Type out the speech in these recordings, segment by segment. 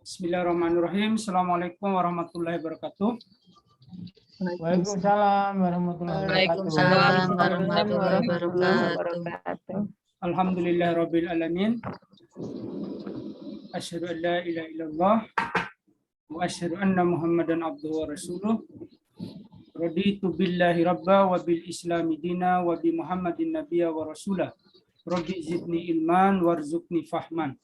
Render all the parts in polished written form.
Bismillahirrahmanirrahim. Assalamualaikum warahmatullahi wabarakatuh. Waalaikumsalam warahmatullahi wabarakatuh. Alhamdulillahirabbil alamin. Asyhadu an la ilaha illallah wa asyhadu anna Muhammadan abduhu wa rasuluh. Raditu billahi rabba wa bil islami dina wa bi Muhammadin nabiyya wa rasulah. Rabbi zidni ilman warzuqni fahman.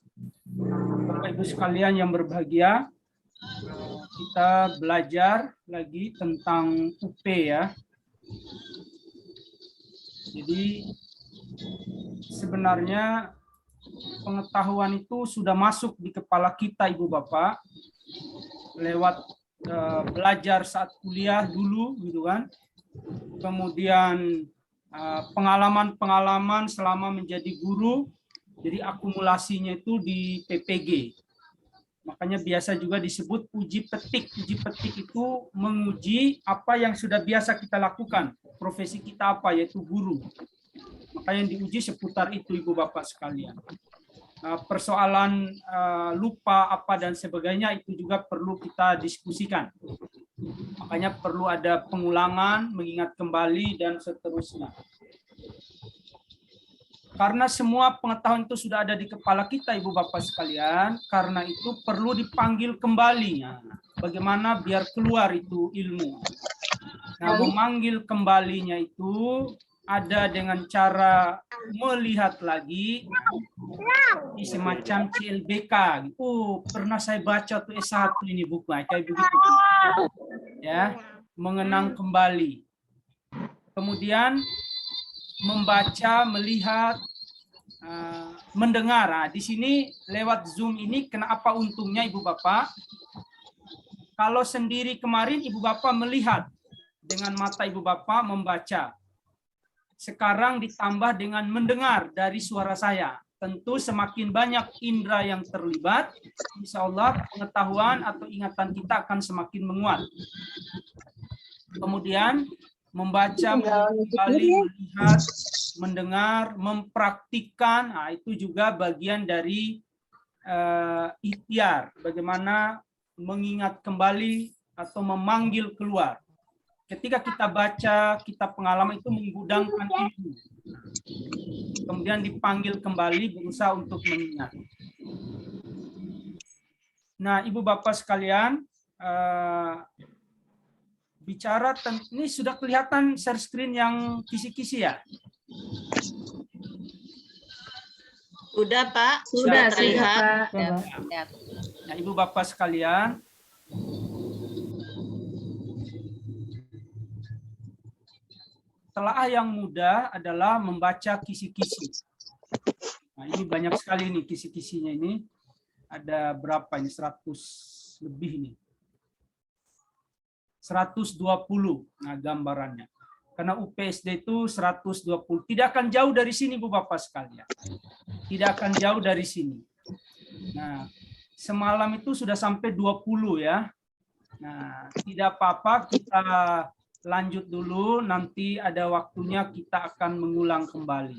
Bapak Ibu sekalian yang berbahagia, kita belajar lagi tentang UP ya. Jadi sebenarnya pengetahuan itu sudah masuk di kepala kita Ibu Bapak lewat belajar saat kuliah dulu gitu kan. Kemudian pengalaman-pengalaman selama menjadi guru. Jadi akumulasinya itu di PPG. Makanya biasa juga disebut uji petik. Uji petik itu menguji apa yang sudah biasa kita lakukan. Profesi kita apa, yaitu guru. Maka yang diuji seputar itu Ibu Bapak sekalian. Persoalan lupa apa dan sebagainya itu juga perlu kita diskusikan. Makanya perlu ada pengulangan, mengingat kembali, dan seterusnya. Karena semua pengetahuan itu sudah ada di kepala kita, Ibu Bapak sekalian, karena itu perlu dipanggil kembali. Nah, bagaimana biar keluar itu ilmu? Nah, memanggil kembalinya itu ada dengan cara melihat lagi di semacam CLBK. Pernah saya baca tuh S1 ini buku, kayak begitu. Ya, mengenang kembali. Kemudian membaca, melihat, mendengar. Nah, di sini lewat Zoom ini kenapa untungnya Ibu Bapak? Kalau sendiri kemarin Ibu Bapak melihat dengan mata Ibu Bapak membaca. Sekarang ditambah dengan mendengar dari suara saya. Tentu semakin banyak indera yang terlibat, insya Allah pengetahuan atau ingatan kita akan semakin menguat. Kemudian membaca, kembali melihat, mendengar, mempraktikkan, nah itu juga bagian dari ikhtiar, bagaimana mengingat kembali atau memanggil keluar. Ketika kita baca, kita pengalaman itu menggudangkan ilmu. Kemudian dipanggil kembali, berusaha untuk mengingat. Nah, Ibu Bapak sekalian, bicara ini sudah kelihatan share screen yang kisi-kisi ya? Sudah Pak, sudah terlihat. Nah, Ibu Bapak sekalian, telaah yang mudah adalah membaca kisi-kisi. Nah, ini banyak sekali nih kisi-kisinya ini. Ada berapa ini? 100 lebih ini. 120, nah gambarannya. Karena UPSD itu 120. Tidak akan jauh dari sini, Bu Bapak sekalian. Tidak akan jauh dari sini. Nah, semalam itu sudah sampai 20 ya. Nah, tidak apa-apa, kita lanjut dulu. Nanti ada waktunya kita akan mengulang kembali.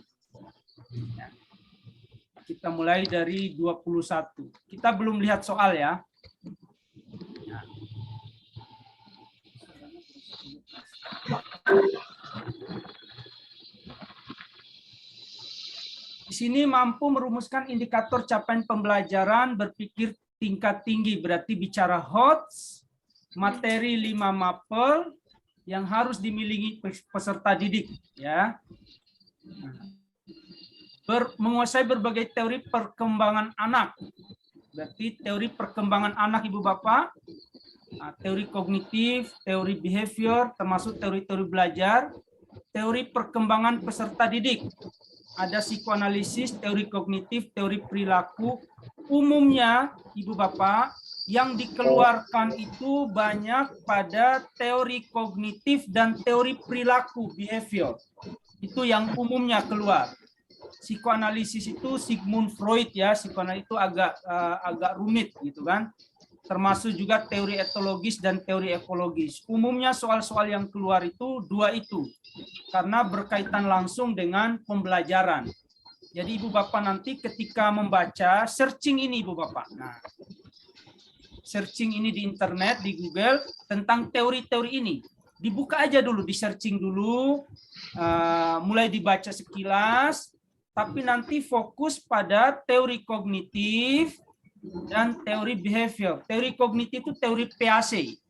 Ya. Kita mulai dari 21. Kita belum lihat soal ya. Di sini mampu merumuskan indikator capaian pembelajaran berpikir tingkat tinggi, berarti bicara HOTS, materi 5 mapel yang harus dimiliki peserta didik ya. Menguasai berbagai teori perkembangan anak. Berarti teori perkembangan anak Ibu Bapak, teori kognitif, teori behavior, termasuk teori-teori belajar, teori perkembangan peserta didik. Ada psikoanalisis, teori kognitif, teori perilaku. Umumnya, Ibu Bapak, yang dikeluarkan itu banyak pada teori kognitif dan teori perilaku, behavior. Itu yang umumnya keluar. Psikoanalisis itu Sigmund Freud ya, psikoanalisis itu agak rumit gitu kan. termasuk juga teori etologis dan teori ekologis. Umumnya soal-soal yang keluar itu dua itu, karena berkaitan langsung dengan pembelajaran. Jadi Ibu Bapak nanti ketika membaca, searching ini Ibu Bapak. Nah, searching ini di internet, di Google, tentang teori-teori ini. Dibuka aja dulu, di searching dulu, mulai dibaca sekilas, tapi nanti fokus pada teori kognitif dan teori behavior. Teori kognitif itu teori PAC.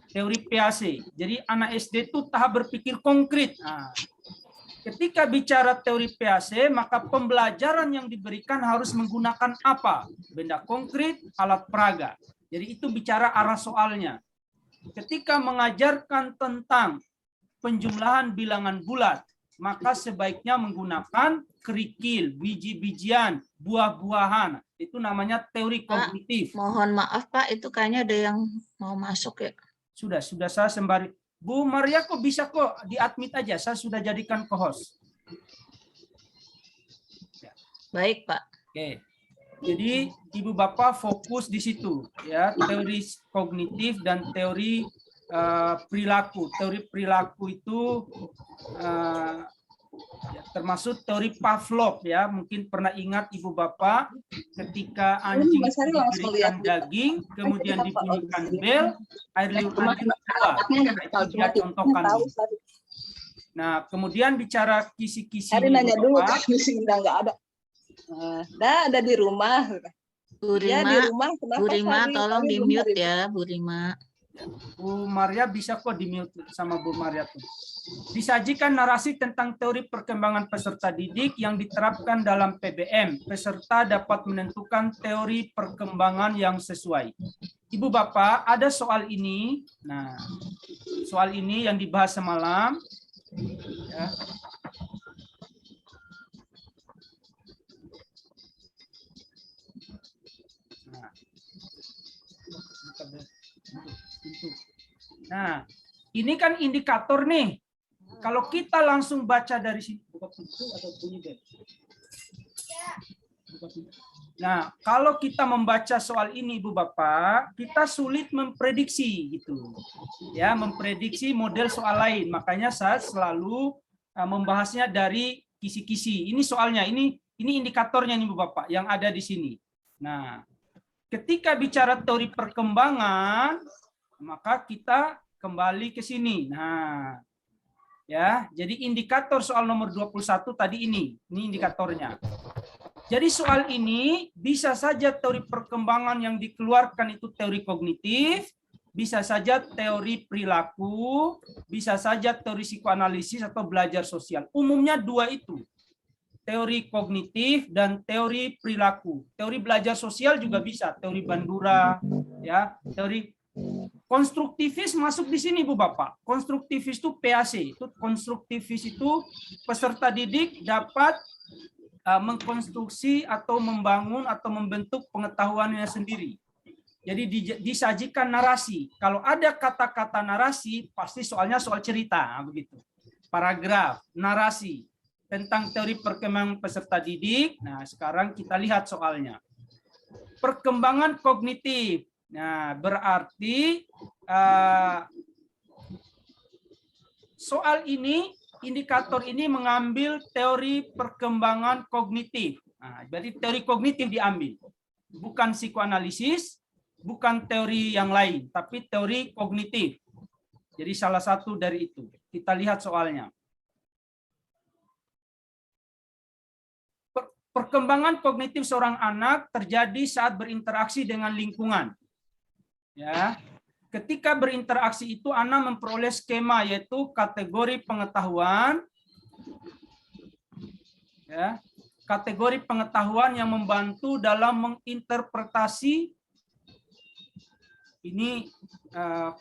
Teori PAC. Jadi anak SD itu tahap berpikir konkret. Nah, ketika bicara teori PAC, maka pembelajaran yang diberikan harus menggunakan apa? Benda konkret, alat peraga. Jadi itu bicara arah soalnya. Ketika mengajarkan tentang penjumlahan bilangan bulat, maka sebaiknya menggunakan kerikil, biji-bijian, buah-buahan. Itu namanya teori kognitif. Mohon maaf Pak, itu kayaknya ada yang mau masuk ya. Sudah saya sembari. Bu Maria kok bisa kok di-admit aja, saya sudah jadikan co-host. Baik Pak. Oke. Jadi Ibu Bapak fokus di situ ya, teori kognitif dan teori perilaku. Teori perilaku itu ya, termasuk teori Pavlov ya. Mungkin pernah ingat Ibu Bapak ketika anjing diberikan daging, kemudian dibunyikan bel, air liur anjing keluar. Itu dia contohkan. Nah, kemudian bicara kisi-kisi Hari nanya dulu Bapak, kan nggak ada. Ada di rumah. Bu Ya, Rima, di rumah. Kenapa Bu Rima Sari? tolong Sari di belum mute hari. ya Bu Rima. Bu Maria bisa kok di-mute sama Bu Maria tuh. Disajikan narasi tentang teori perkembangan peserta didik yang diterapkan dalam PBM. Peserta dapat menentukan teori perkembangan yang sesuai. Ibu Bapak, ada soal ini. Nah, soal ini yang dibahas semalam. Ya. Nah, ini kan indikator nih. Kalau kita langsung baca dari sini, buka pintu atau bunyi bel? Nah, kalau kita membaca soal ini, Ibu Bapak, kita sulit memprediksi gitu. Ya, memprediksi model soal lain. Makanya saya selalu membahasnya dari kisi-kisi. Ini soalnya, ini indikatornya nih, Ibu Bapak, yang ada di sini. Nah, ketika bicara teori perkembangan, maka kita kembali ke sini. Nah, ya, jadi indikator soal nomor 21 tadi ini indikatornya. Jadi soal ini bisa saja teori perkembangan yang dikeluarkan itu teori kognitif, bisa saja teori perilaku, bisa saja teori psikoanalisis atau belajar sosial. Umumnya dua itu. Teori kognitif dan teori perilaku. Teori belajar sosial juga bisa, teori Bandura, ya, teori konstruktivis masuk di sini Bu Bapak. Konstruktivis itu PAC. Itu konstruktivis itu peserta didik dapat mengkonstruksi atau membangun atau membentuk pengetahuannya sendiri. Jadi disajikan narasi. Kalau ada kata-kata narasi, pasti soalnya soal cerita, begitu. Paragraf, narasi tentang teori perkembangan peserta didik. Nah, sekarang kita lihat soalnya. Perkembangan kognitif. Nah, berarti soal ini, indikator ini mengambil teori perkembangan kognitif. Nah, berarti teori kognitif diambil. Bukan psikoanalisis, bukan teori yang lain, tapi teori kognitif. Jadi salah satu dari itu. Kita lihat soalnya. Perkembangan kognitif seorang anak terjadi saat berinteraksi dengan lingkungan. Ya, ketika berinteraksi itu anak memperoleh skema yaitu kategori pengetahuan, ya, kategori pengetahuan yang membantu dalam menginterpretasi. Ini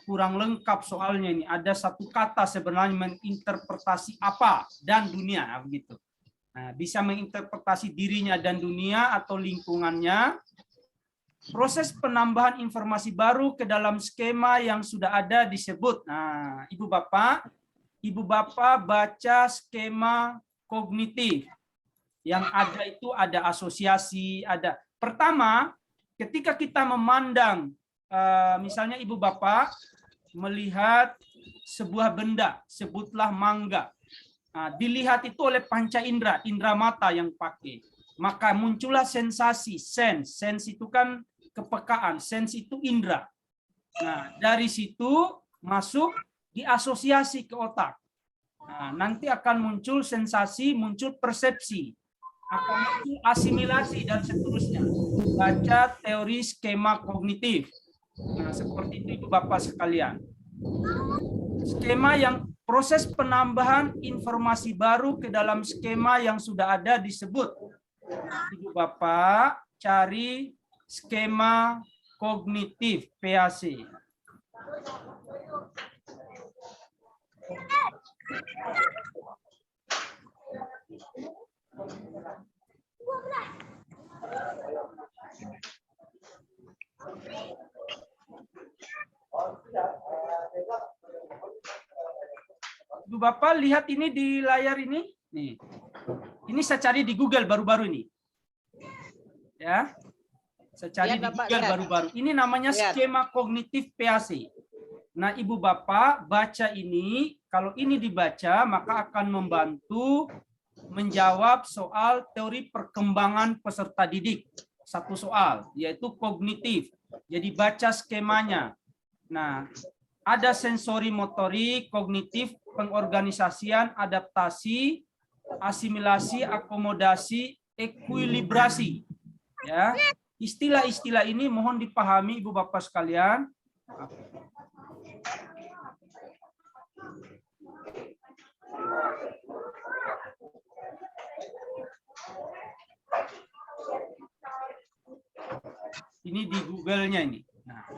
kurang lengkap soalnya ini. Ada satu kata sebenarnya menginterpretasi apa dan dunia begitu. Nah, bisa menginterpretasi dirinya dan dunia atau lingkungannya. Proses penambahan informasi baru ke dalam skema yang sudah ada disebut. Nah, Ibu Bapak baca skema kognitif. Yang ada itu ada asosiasi, ada. Pertama, ketika kita memandang misalnya Ibu Bapak melihat sebuah benda, sebutlah mangga. Nah, dilihat itu oleh panca indera, indera mata yang pakai. Maka muncullah sensasi, sense itu kan kepekaan, sense itu indera. Nah, dari situ masuk diasosiasi ke otak. Nah, nanti akan muncul sensasi, muncul persepsi, akan muncul asimilasi dan seterusnya. Baca teori skema kognitif. Nah, seperti itu Ibu Bapak sekalian. Skema yang proses penambahan informasi baru ke dalam skema yang sudah ada disebut. Ibu Bapak cari skema kognitif PAC. Ibu Bapak lihat ini di layar ini. Nih. Ini saya cari di Google baru-baru ini. Ya. Saya cari Lihat, di Bapak, Google lihat. baru-baru. Ini namanya Lihat. skema kognitif PAC. Nah, Ibu Bapak baca ini, kalau ini dibaca maka akan membantu menjawab soal teori perkembangan peserta didik. Satu soal, yaitu kognitif. Jadi baca skemanya. Nah, ada sensori motorik, kognitif, pengorganisasian, adaptasi, asimilasi, akomodasi, ekuilibrasi. Ya, istilah-istilah ini mohon dipahami Ibu Bapak sekalian. Ini di Google-nya ini. Nah,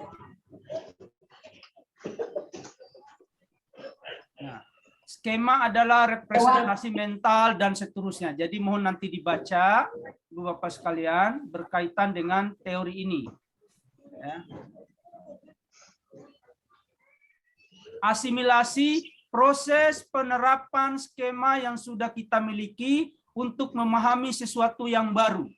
skema adalah representasi mental dan seterusnya. Jadi mohon nanti dibaca, Ibu Bapak sekalian, berkaitan dengan teori ini. Ya. Asimilasi, proses penerapan skema yang sudah kita miliki untuk memahami sesuatu yang baru.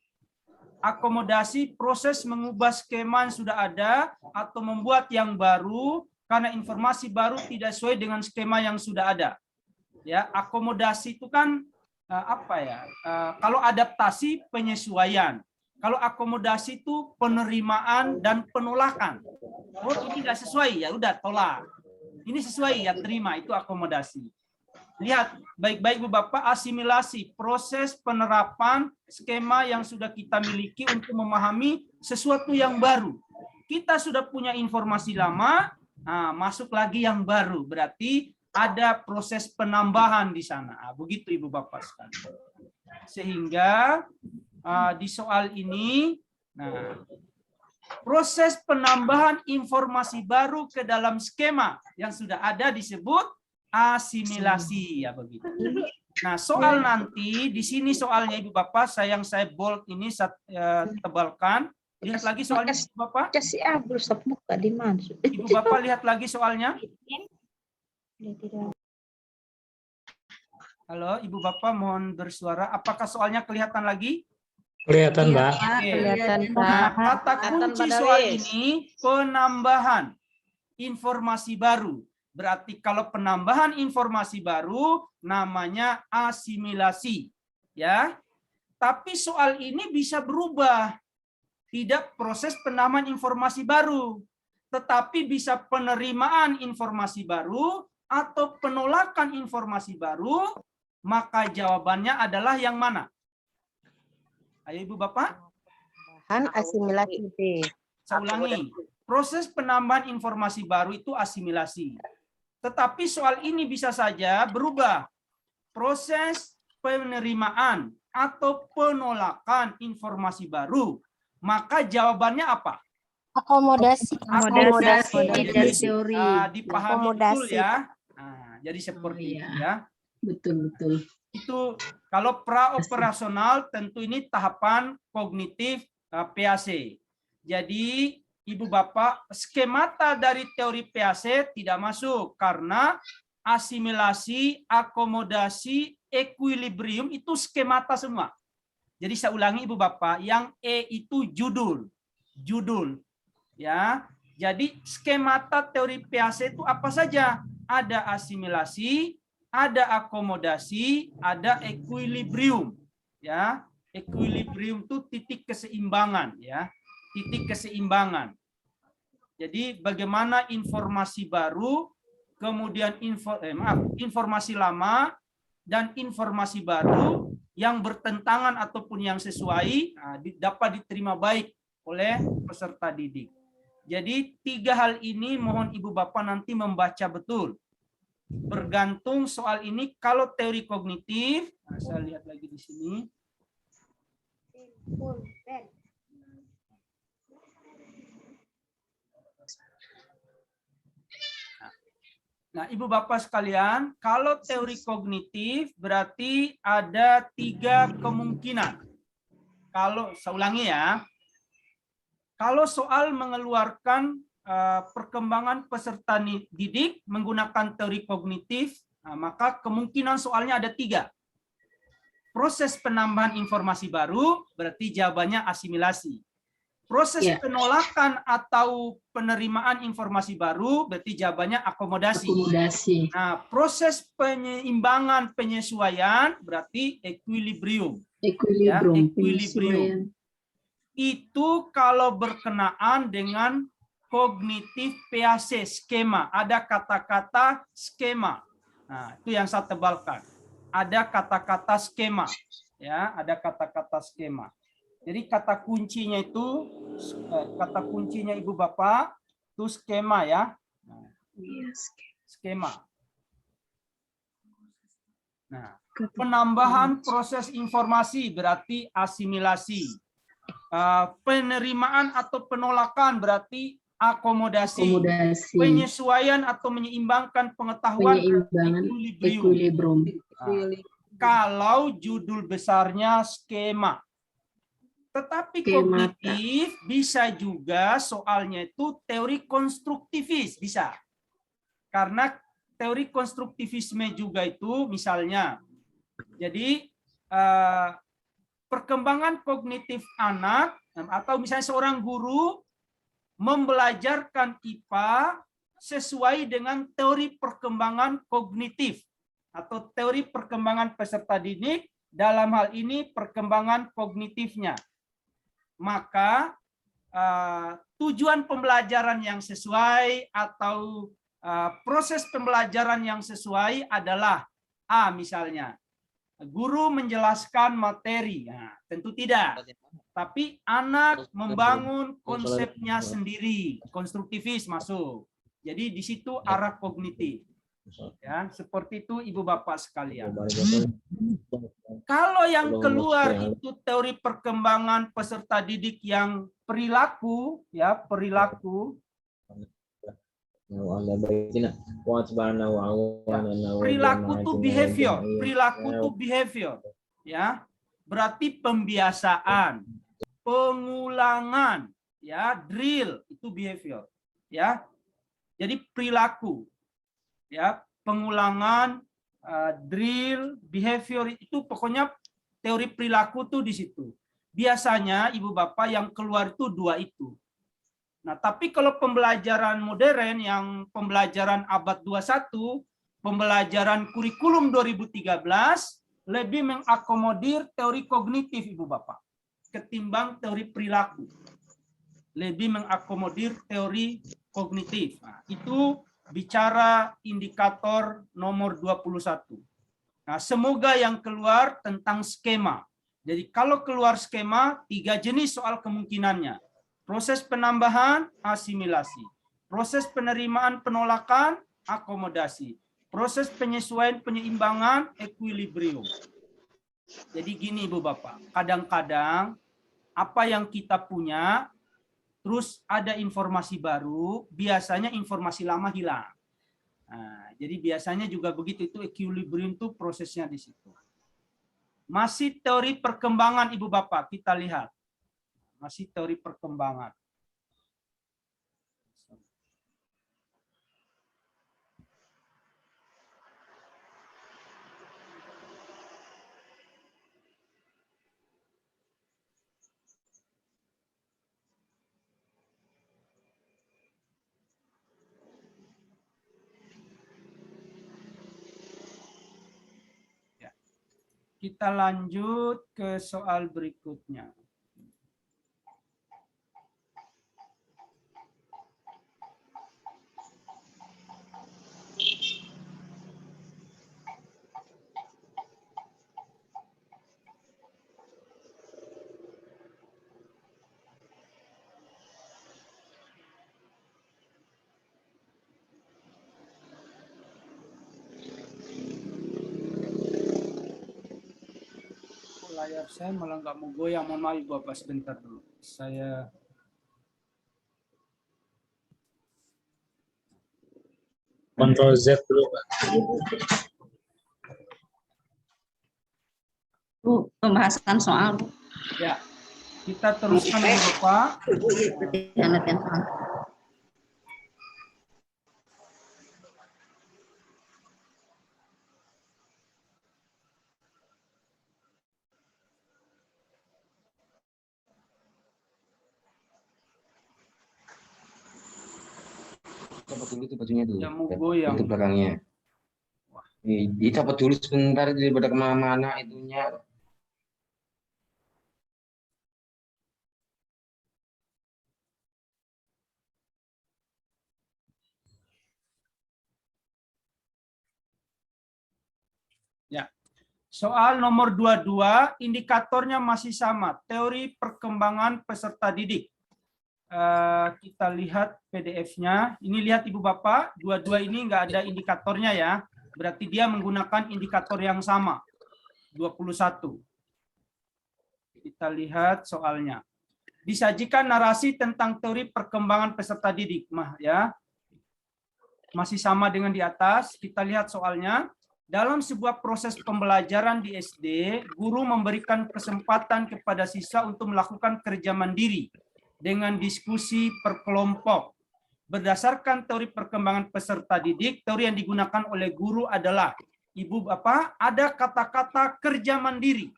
Akomodasi, proses mengubah skema yang sudah ada atau membuat yang baru karena informasi baru tidak sesuai dengan skema yang sudah ada. Ya, akomodasi itu kan apa ya? Kalau adaptasi penyesuaian, kalau akomodasi itu penerimaan dan penolakan. Oh, ini nggak sesuai, ya udah tolak. Ini sesuai, ya terima, itu akomodasi. Lihat baik-baik Bu Bapak, asimilasi, proses penerapan skema yang sudah kita miliki untuk memahami sesuatu yang baru. Kita sudah punya informasi lama, nah, masuk lagi yang baru, berarti ada proses penambahan di sana. Nah, begitu Ibu Bapak sekalian. Sehingga di soal ini, nah, proses penambahan informasi baru ke dalam skema yang sudah ada disebut asimilasi, ya begitu. Nah, soal nanti di sini soalnya Ibu Bapak, saya bold ini saya tebalkan. Lihat lagi soalnya Ibu Bapak. Ibu Bapak lihat lagi soalnya. Halo, Ibu Bapak mohon bersuara. Apakah soalnya kelihatan lagi? Kelihatan, Mbak. Kelihatan, Nah, Pak. kata kunci soal ini penambahan informasi baru. Berarti kalau penambahan informasi baru namanya asimilasi, ya. Tapi soal ini bisa berubah. Tidak proses penambahan informasi baru, tetapi bisa penerimaan informasi baru atau penolakan informasi baru, maka jawabannya adalah yang mana? Ayo Ibu Bapak. Asimilasi. Saya ulangi. Proses penambahan informasi baru itu asimilasi. Tetapi soal ini bisa saja berubah. Proses penerimaan atau penolakan informasi baru. Maka jawabannya apa? Akomodasi. Dari teori. Dipahami betul ya. Nah, jadi seperti itu ya. Betul. Itu kalau praoperasional tentu ini tahapan kognitif PAC. Jadi Ibu Bapak, skemata dari teori PAC tidak masuk karena asimilasi, akomodasi, ekuilibrium itu skemata semua. Jadi saya ulangi Ibu Bapak, yang E itu judul. Ya. Jadi skemata teori PAC itu apa saja? Ada asimilasi, ada akomodasi, ada equilibrium. Ya, equilibrium itu titik keseimbangan, ya. Titik keseimbangan. Jadi bagaimana informasi baru, kemudian informasi lama dan informasi baru yang bertentangan ataupun yang sesuai dapat diterima baik oleh peserta didik. Jadi 3 hal ini mohon Ibu Bapak nanti membaca betul. Bergantung soal ini kalau teori kognitif, saya lihat lagi di sini. Nah, Ibu Bapak sekalian, kalau teori kognitif berarti ada 3 kemungkinan. Kalau saya ulangi ya, kalau soal mengeluarkan perkembangan peserta didik menggunakan teori kognitif, maka kemungkinan soalnya ada 3. Proses penambahan informasi baru berarti jawabannya asimilasi. Proses penolakan atau penerimaan informasi baru berarti jawabannya akomodasi. Nah, proses penyeimbangan penyesuaian berarti equilibrium. Equilibrium. Itu kalau berkenaan dengan kognitif PAC, skema. Ada kata-kata skema. Nah, itu yang saya tebalkan. Ada kata-kata skema. Ya, ada kata-kata skema. Jadi kata kuncinya Ibu Bapak itu skema ya. Skema. Nah, penambahan proses informasi berarti asimilasi. Penerimaan atau penolakan berarti akomodasi. Penyesuaian atau menyeimbangkan pengetahuan equilibrium. Kalau judul besarnya skema. Tetapi kognitif bisa juga soalnya itu teori konstruktivis, bisa. Karena teori konstruktivisme juga itu misalnya, jadi perkembangan kognitif anak atau misalnya seorang guru membelajarkan IPA sesuai dengan teori perkembangan kognitif atau teori perkembangan peserta didik, dalam hal ini perkembangan kognitifnya. Maka tujuan pembelajaran yang sesuai atau proses pembelajaran yang sesuai adalah misalnya guru menjelaskan materi, tentu tidak, tapi anak membangun konsepnya sendiri, konstruktivis masuk. Jadi di situ arah kognitif. Ya, seperti itu Ibu Bapak sekalian. Kalau yang keluar itu teori perkembangan peserta didik yang perilaku, ya perilaku. Perilaku to behavior, perilaku to behavior, ya berarti pembiasaan, pengulangan, ya drill itu behavior, ya. Jadi perilaku. Ya, pengulangan, drill, behavior itu pokoknya teori perilaku tuh di situ. Biasanya Ibu Bapak yang keluar itu 2 itu. Nah, tapi kalau pembelajaran modern yang pembelajaran abad 21, pembelajaran kurikulum 2013 lebih mengakomodir teori kognitif Ibu Bapak ketimbang teori perilaku. Lebih mengakomodir teori kognitif. Nah, itu bicara indikator nomor 21. Nah, semoga yang keluar tentang skema. Jadi kalau keluar skema, 3 jenis soal kemungkinannya. Proses penambahan, asimilasi. Proses penerimaan penolakan, akomodasi. Proses penyesuaian penyeimbangan, equilibrium. Jadi gini Ibu Bapak, kadang-kadang apa yang kita punya terus ada informasi baru, biasanya informasi lama hilang. Nah, jadi biasanya juga begitu, itu equilibrium itu prosesnya di situ. Masih teori perkembangan Ibu Bapak, kita lihat. Masih teori perkembangan. Kita lanjut ke soal berikutnya. Layar saya malah nggak mau goyang, mohon maaf Ibu Bapak sebentar dulu. Saya Ctrl Z dulu, Pak. Pembahasan soal. ya kita teruskan Ibu Bapak. Copot dulu tuh bajunya tuh. Ya mau goyang. Itu belakangnya. Dicopot dulu sebentar daripada kemana-mana itunya. Ya. Soal nomor 22, indikatornya masih sama, teori perkembangan peserta didik. Kita lihat PDF-nya. Ini lihat Ibu Bapak, 22 ini nggak ada indikatornya ya. Berarti dia menggunakan indikator yang sama, 21. Kita lihat soalnya. Disajikan narasi tentang teori perkembangan peserta didik. Ya. Masih sama dengan di atas. Kita lihat soalnya. Dalam sebuah proses pembelajaran di SD, guru memberikan kesempatan kepada siswa untuk melakukan kerja mandiri dengan diskusi per kelompok. Berdasarkan teori perkembangan peserta didik, teori yang digunakan oleh guru adalah, Ibu Bapak, ada kata-kata kerja mandiri.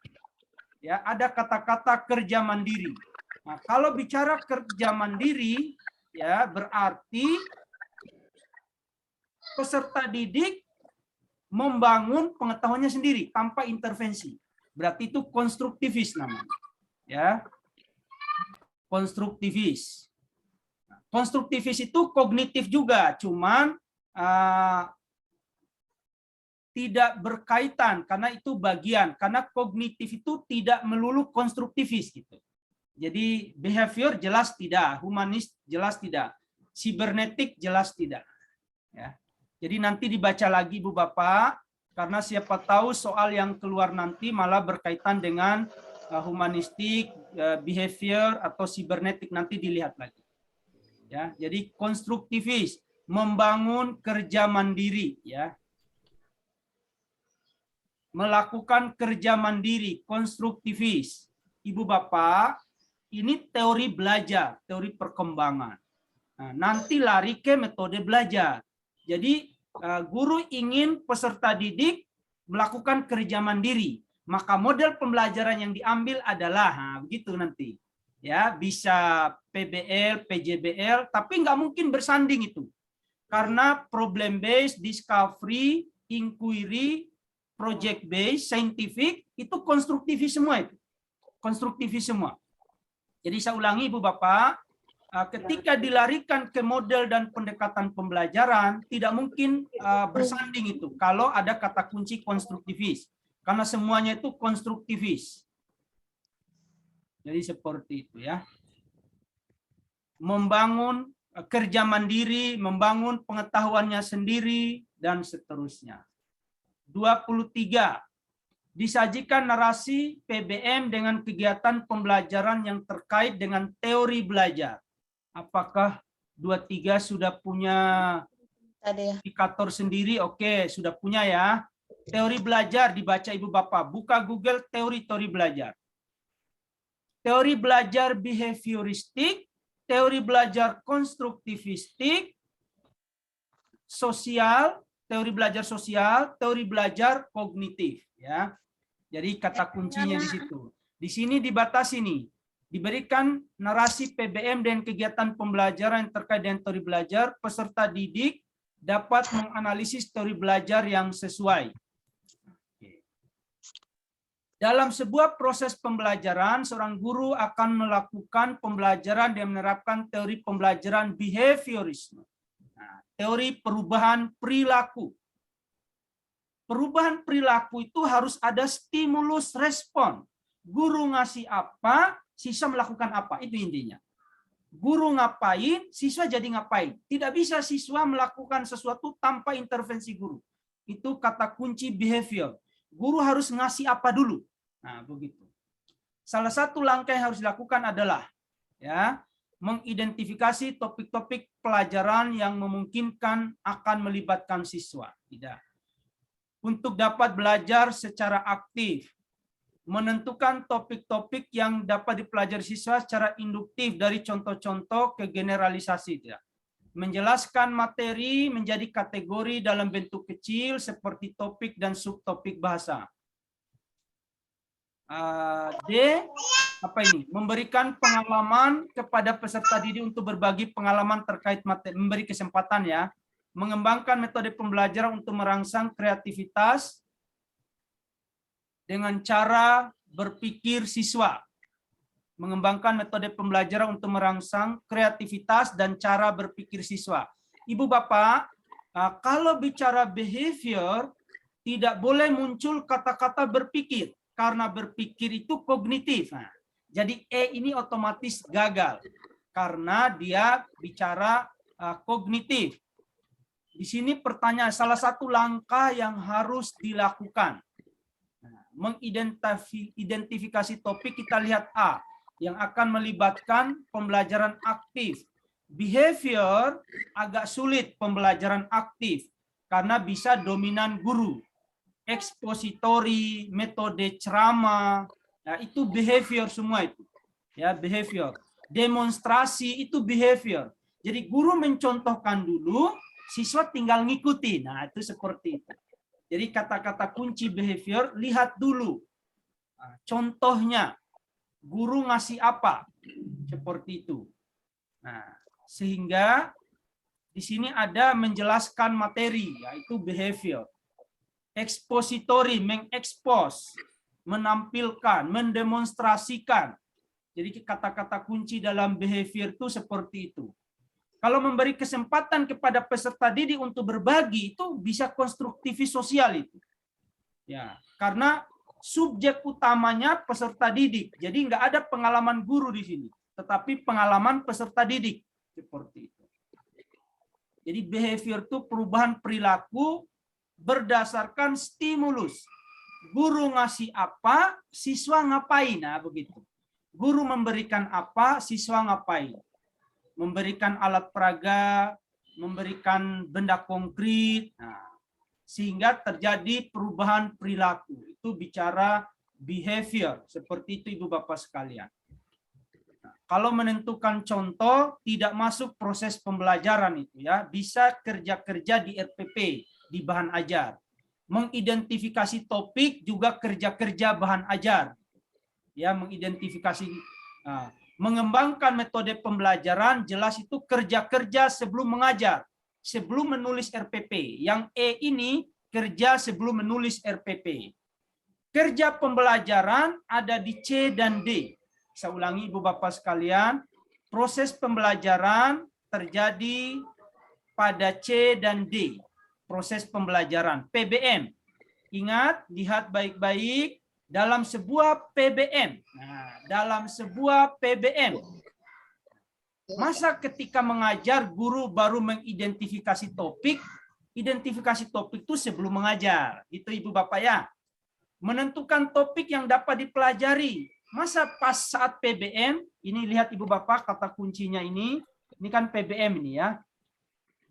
Ya, ada kata-kata kerja mandiri. Nah, kalau bicara kerja mandiri, ya berarti peserta didik membangun pengetahuannya sendiri tanpa intervensi. Berarti itu konstruktivis namanya. Ya. Konstruktivis. Konstruktivis itu kognitif juga, cuman tidak berkaitan karena itu bagian, karena kognitif itu tidak melulu konstruktivis gitu. Jadi behavior jelas tidak, humanis jelas tidak, sibernetik jelas tidak. Ya. Jadi nanti dibaca lagi Bu Bapak, karena siapa tahu soal yang keluar nanti malah berkaitan dengan humanistik, behavior atau sibernetik, nanti dilihat lagi. Ya, jadi konstruktivis, membangun kerja mandiri, ya. Melakukan kerja mandiri, konstruktivis. Ibu Bapak, ini teori belajar, teori perkembangan. Nah, nanti lari ke metode belajar. Jadi guru ingin peserta didik melakukan kerja mandiri, maka model pembelajaran yang diambil adalah begitu nanti. Ya, bisa PBL, PJBL, tapi nggak mungkin bersanding itu. Karena problem based, discovery, inquiry, project based, scientific, itu konstruktivis semua itu. Konstruktivis semua. Jadi saya ulangi Ibu Bapak, ketika dilarikan ke model dan pendekatan pembelajaran, tidak mungkin bersanding itu kalau ada kata kunci konstruktivis. Karena semuanya itu konstruktivis. Jadi seperti itu ya. Membangun kerja mandiri, membangun pengetahuannya sendiri, dan seterusnya. 23. Disajikan narasi PBM dengan kegiatan pembelajaran yang terkait dengan teori belajar. Apakah 23 sudah punya indikator sendiri? Oke, sudah punya ya. Teori belajar dibaca Ibu Bapak. Buka Google teori-teori belajar. Teori belajar behavioristik, teori belajar konstruktivistik, sosial, teori belajar sosial, teori belajar kognitif. Ya. Jadi kata kuncinya di situ. Di sini dibatasi nih. Diberikan narasi PBM dan kegiatan pembelajaran yang terkait dengan teori belajar, peserta didik dapat menganalisis teori belajar yang sesuai. Dalam sebuah proses pembelajaran, seorang guru akan melakukan pembelajaran dan menerapkan teori pembelajaran behaviorisme. Nah, teori perubahan perilaku. Perubahan perilaku itu harus ada stimulus respon. Guru ngasih apa, siswa melakukan apa. Itu intinya. Guru ngapain, siswa jadi ngapain. Tidak bisa siswa melakukan sesuatu tanpa intervensi guru. Itu kata kunci behavior. Guru harus ngasih apa dulu. Nah, begitu. Salah satu langkah yang harus dilakukan adalah mengidentifikasi topik-topik pelajaran yang memungkinkan akan melibatkan siswa. Tidak. Untuk dapat belajar secara aktif, menentukan topik-topik yang dapat dipelajari siswa secara induktif dari contoh-contoh ke generalisasi. Tidak. Menjelaskan materi menjadi kategori dalam bentuk kecil seperti topik dan subtopik bahasa. D, apa ini? Memberikan pengalaman kepada peserta didik untuk berbagi pengalaman terkait materi, memberi kesempatan ya, mengembangkan metode pembelajaran untuk merangsang kreativitas dengan cara berpikir siswa. Mengembangkan metode pembelajaran untuk merangsang kreativitas dan cara berpikir siswa. Ibu Bapak, kalau bicara behavior, tidak boleh muncul kata-kata berpikir. Karena berpikir itu kognitif. Nah, jadi E ini otomatis gagal. Karena dia bicara kognitif. Di sini pertanyaan, salah satu langkah yang harus dilakukan. Nah, mengidentifikasi topik, kita lihat A. Yang akan melibatkan pembelajaran aktif. Behavior agak sulit pembelajaran aktif. Karena bisa dominan guru. Ekspositori, metode ceramah, ya, itu behavior semua itu. Ya, behavior. Demonstrasi itu behavior. Jadi guru mencontohkan dulu, siswa tinggal ngikuti. Nah, itu seperti itu. Jadi kata-kata kunci behavior, lihat dulu. Nah, contohnya, guru ngasih apa? Seperti itu. Nah, sehingga di sini ada menjelaskan materi, yaitu behavior. Ekspositori, mengekspos, menampilkan, mendemonstrasikan. Jadi kata-kata kunci dalam behavior itu seperti itu. Kalau memberi kesempatan kepada peserta didik untuk berbagi, itu bisa konstruktivis sosial itu. Ya, karena subjek utamanya peserta didik. Jadi nggak ada pengalaman guru di sini, tetapi pengalaman peserta didik. Seperti itu. Jadi behavior itu perubahan perilaku berdasarkan stimulus. Guru ngasih apa, siswa ngapain. Nah, begitu. Guru memberikan apa, siswa ngapain. Memberikan alat peraga, memberikan benda konkret. Nah, sehingga terjadi perubahan perilaku. Itu bicara behavior. Seperti itu Ibu Bapak sekalian. Nah, kalau menentukan contoh, tidak masuk proses pembelajaran itu ya. Bisa kerja-kerja di RPP. Di bahan ajar. Mengidentifikasi topik juga kerja-kerja bahan ajar. Ya, mengidentifikasi, mengembangkan metode pembelajaran jelas itu kerja-kerja sebelum mengajar, sebelum menulis RPP. Yang E ini kerja sebelum menulis RPP. Kerja pembelajaran ada di C dan D. Saya ulangi Ibu Bapak sekalian, proses pembelajaran terjadi pada C dan D. Proses pembelajaran PBM. Ingat, lihat baik-baik dalam sebuah PBM. Nah, dalam sebuah PBM. Masa ketika mengajar guru baru mengidentifikasi topik, identifikasi topik itu sebelum mengajar. Itu Ibu Bapak ya. Menentukan topik yang dapat dipelajari. Masa pas saat PBM, ini lihat Ibu Bapak kata kuncinya ini kan PBM ini ya.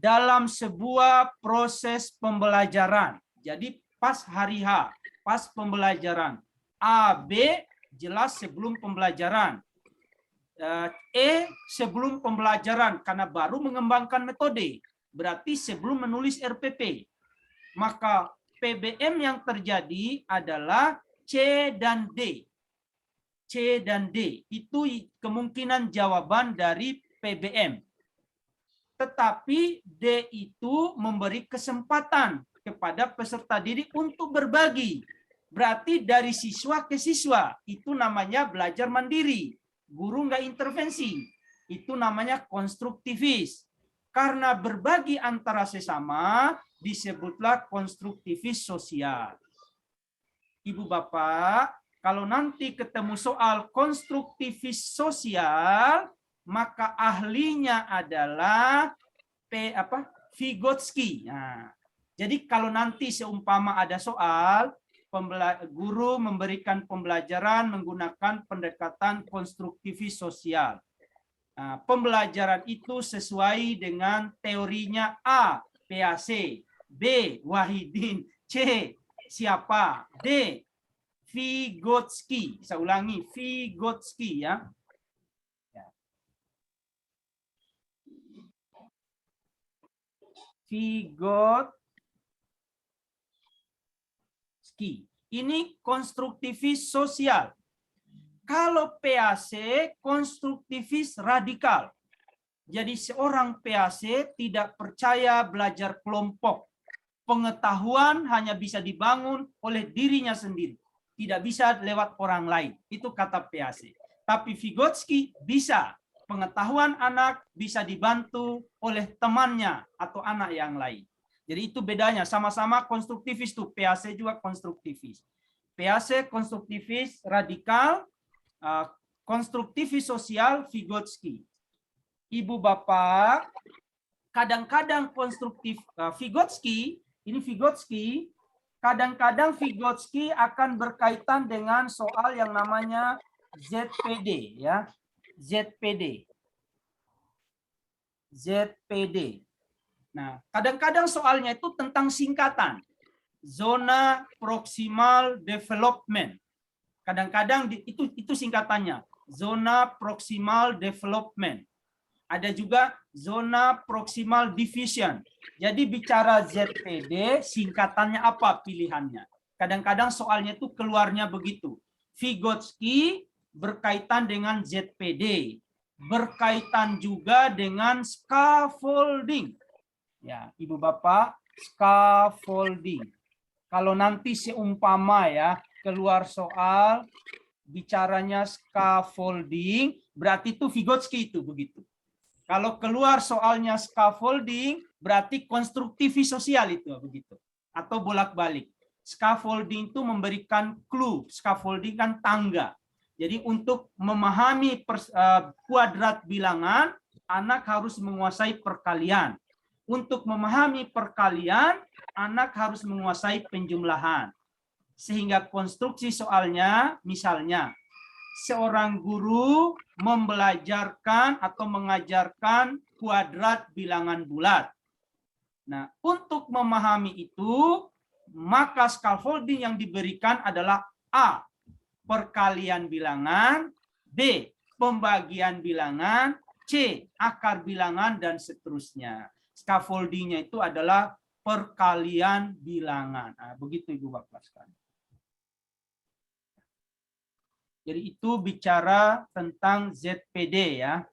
Dalam sebuah proses pembelajaran. Jadi pas hari H, pas pembelajaran. A, B jelas sebelum pembelajaran. E sebelum pembelajaran karena baru mengembangkan metode. Berarti sebelum menulis RPP. Maka PBM yang terjadi adalah C dan D. C dan D. Itu kemungkinan jawaban dari PBM. Tetapi D itu memberi kesempatan kepada peserta didik untuk berbagi. Berarti dari siswa ke siswa. Itu namanya belajar mandiri. Guru nggak intervensi. Itu namanya konstruktivis. Karena berbagi antara sesama, disebutlah konstruktivis sosial. Ibu Bapak, kalau nanti ketemu soal konstruktivis sosial, maka ahlinya adalah Vygotsky. Nah, jadi kalau nanti seumpama ada soal, guru memberikan pembelajaran menggunakan pendekatan konstruktivis sosial. Nah, pembelajaran itu sesuai dengan teorinya A, PAC, B, Wahidin, C, siapa, D, Vygotsky. Saya ulangi, Vygotsky ya. Vygotsky. Ini konstruktivis sosial. Kalau PAC konstruktivis radikal. Jadi seorang PAC tidak percaya belajar kelompok. Pengetahuan hanya bisa dibangun oleh dirinya sendiri. Tidak bisa lewat orang lain. Itu kata PAC. Tapi Vygotsky bisa. Pengetahuan anak bisa dibantu oleh temannya atau anak yang lain. Jadi itu bedanya. Sama-sama konstruktivis tuh. PAC juga konstruktivis. PAC konstruktivis radikal. Konstruktivis sosial Vygotsky. Ibu Bapak, kadang-kadang konstruktif Vygotsky, ini Vygotsky, kadang-kadang Vygotsky akan berkaitan dengan soal yang namanya ZPD ya. ZPD. Nah, kadang-kadang soalnya itu tentang singkatan. Zona proximal development. Kadang-kadang itu singkatannya, zona proximal development. Ada juga zona proximal division. Jadi bicara ZPD, singkatannya apa pilihannya? Kadang-kadang soalnya itu keluarnya begitu. Vygotsky berkaitan dengan ZPD, berkaitan juga dengan scaffolding. Ya, Ibu Bapak, scaffolding. Kalau nanti seumpama ya, keluar soal bicaranya scaffolding, berarti itu Vygotsky itu begitu. Kalau keluar soalnya scaffolding, berarti konstruktivis sosial itu begitu. Atau bolak-balik. Scaffolding itu memberikan clue. Scaffolding kan tangga. Jadi untuk memahami kuadrat bilangan, anak harus menguasai perkalian. Untuk memahami perkalian, anak harus menguasai penjumlahan. Sehingga konstruksi soalnya, misalnya, seorang guru membelajarkan atau mengajarkan kuadrat bilangan bulat. Nah, untuk memahami itu, maka scaffolding yang diberikan adalah A, perkalian bilangan, B, pembagian bilangan, C, akar bilangan, dan seterusnya. Scaffoldingnya itu adalah perkalian bilangan. Nah, begitu Ibu Bapak sekalian. Jadi itu bicara tentang ZPD ya.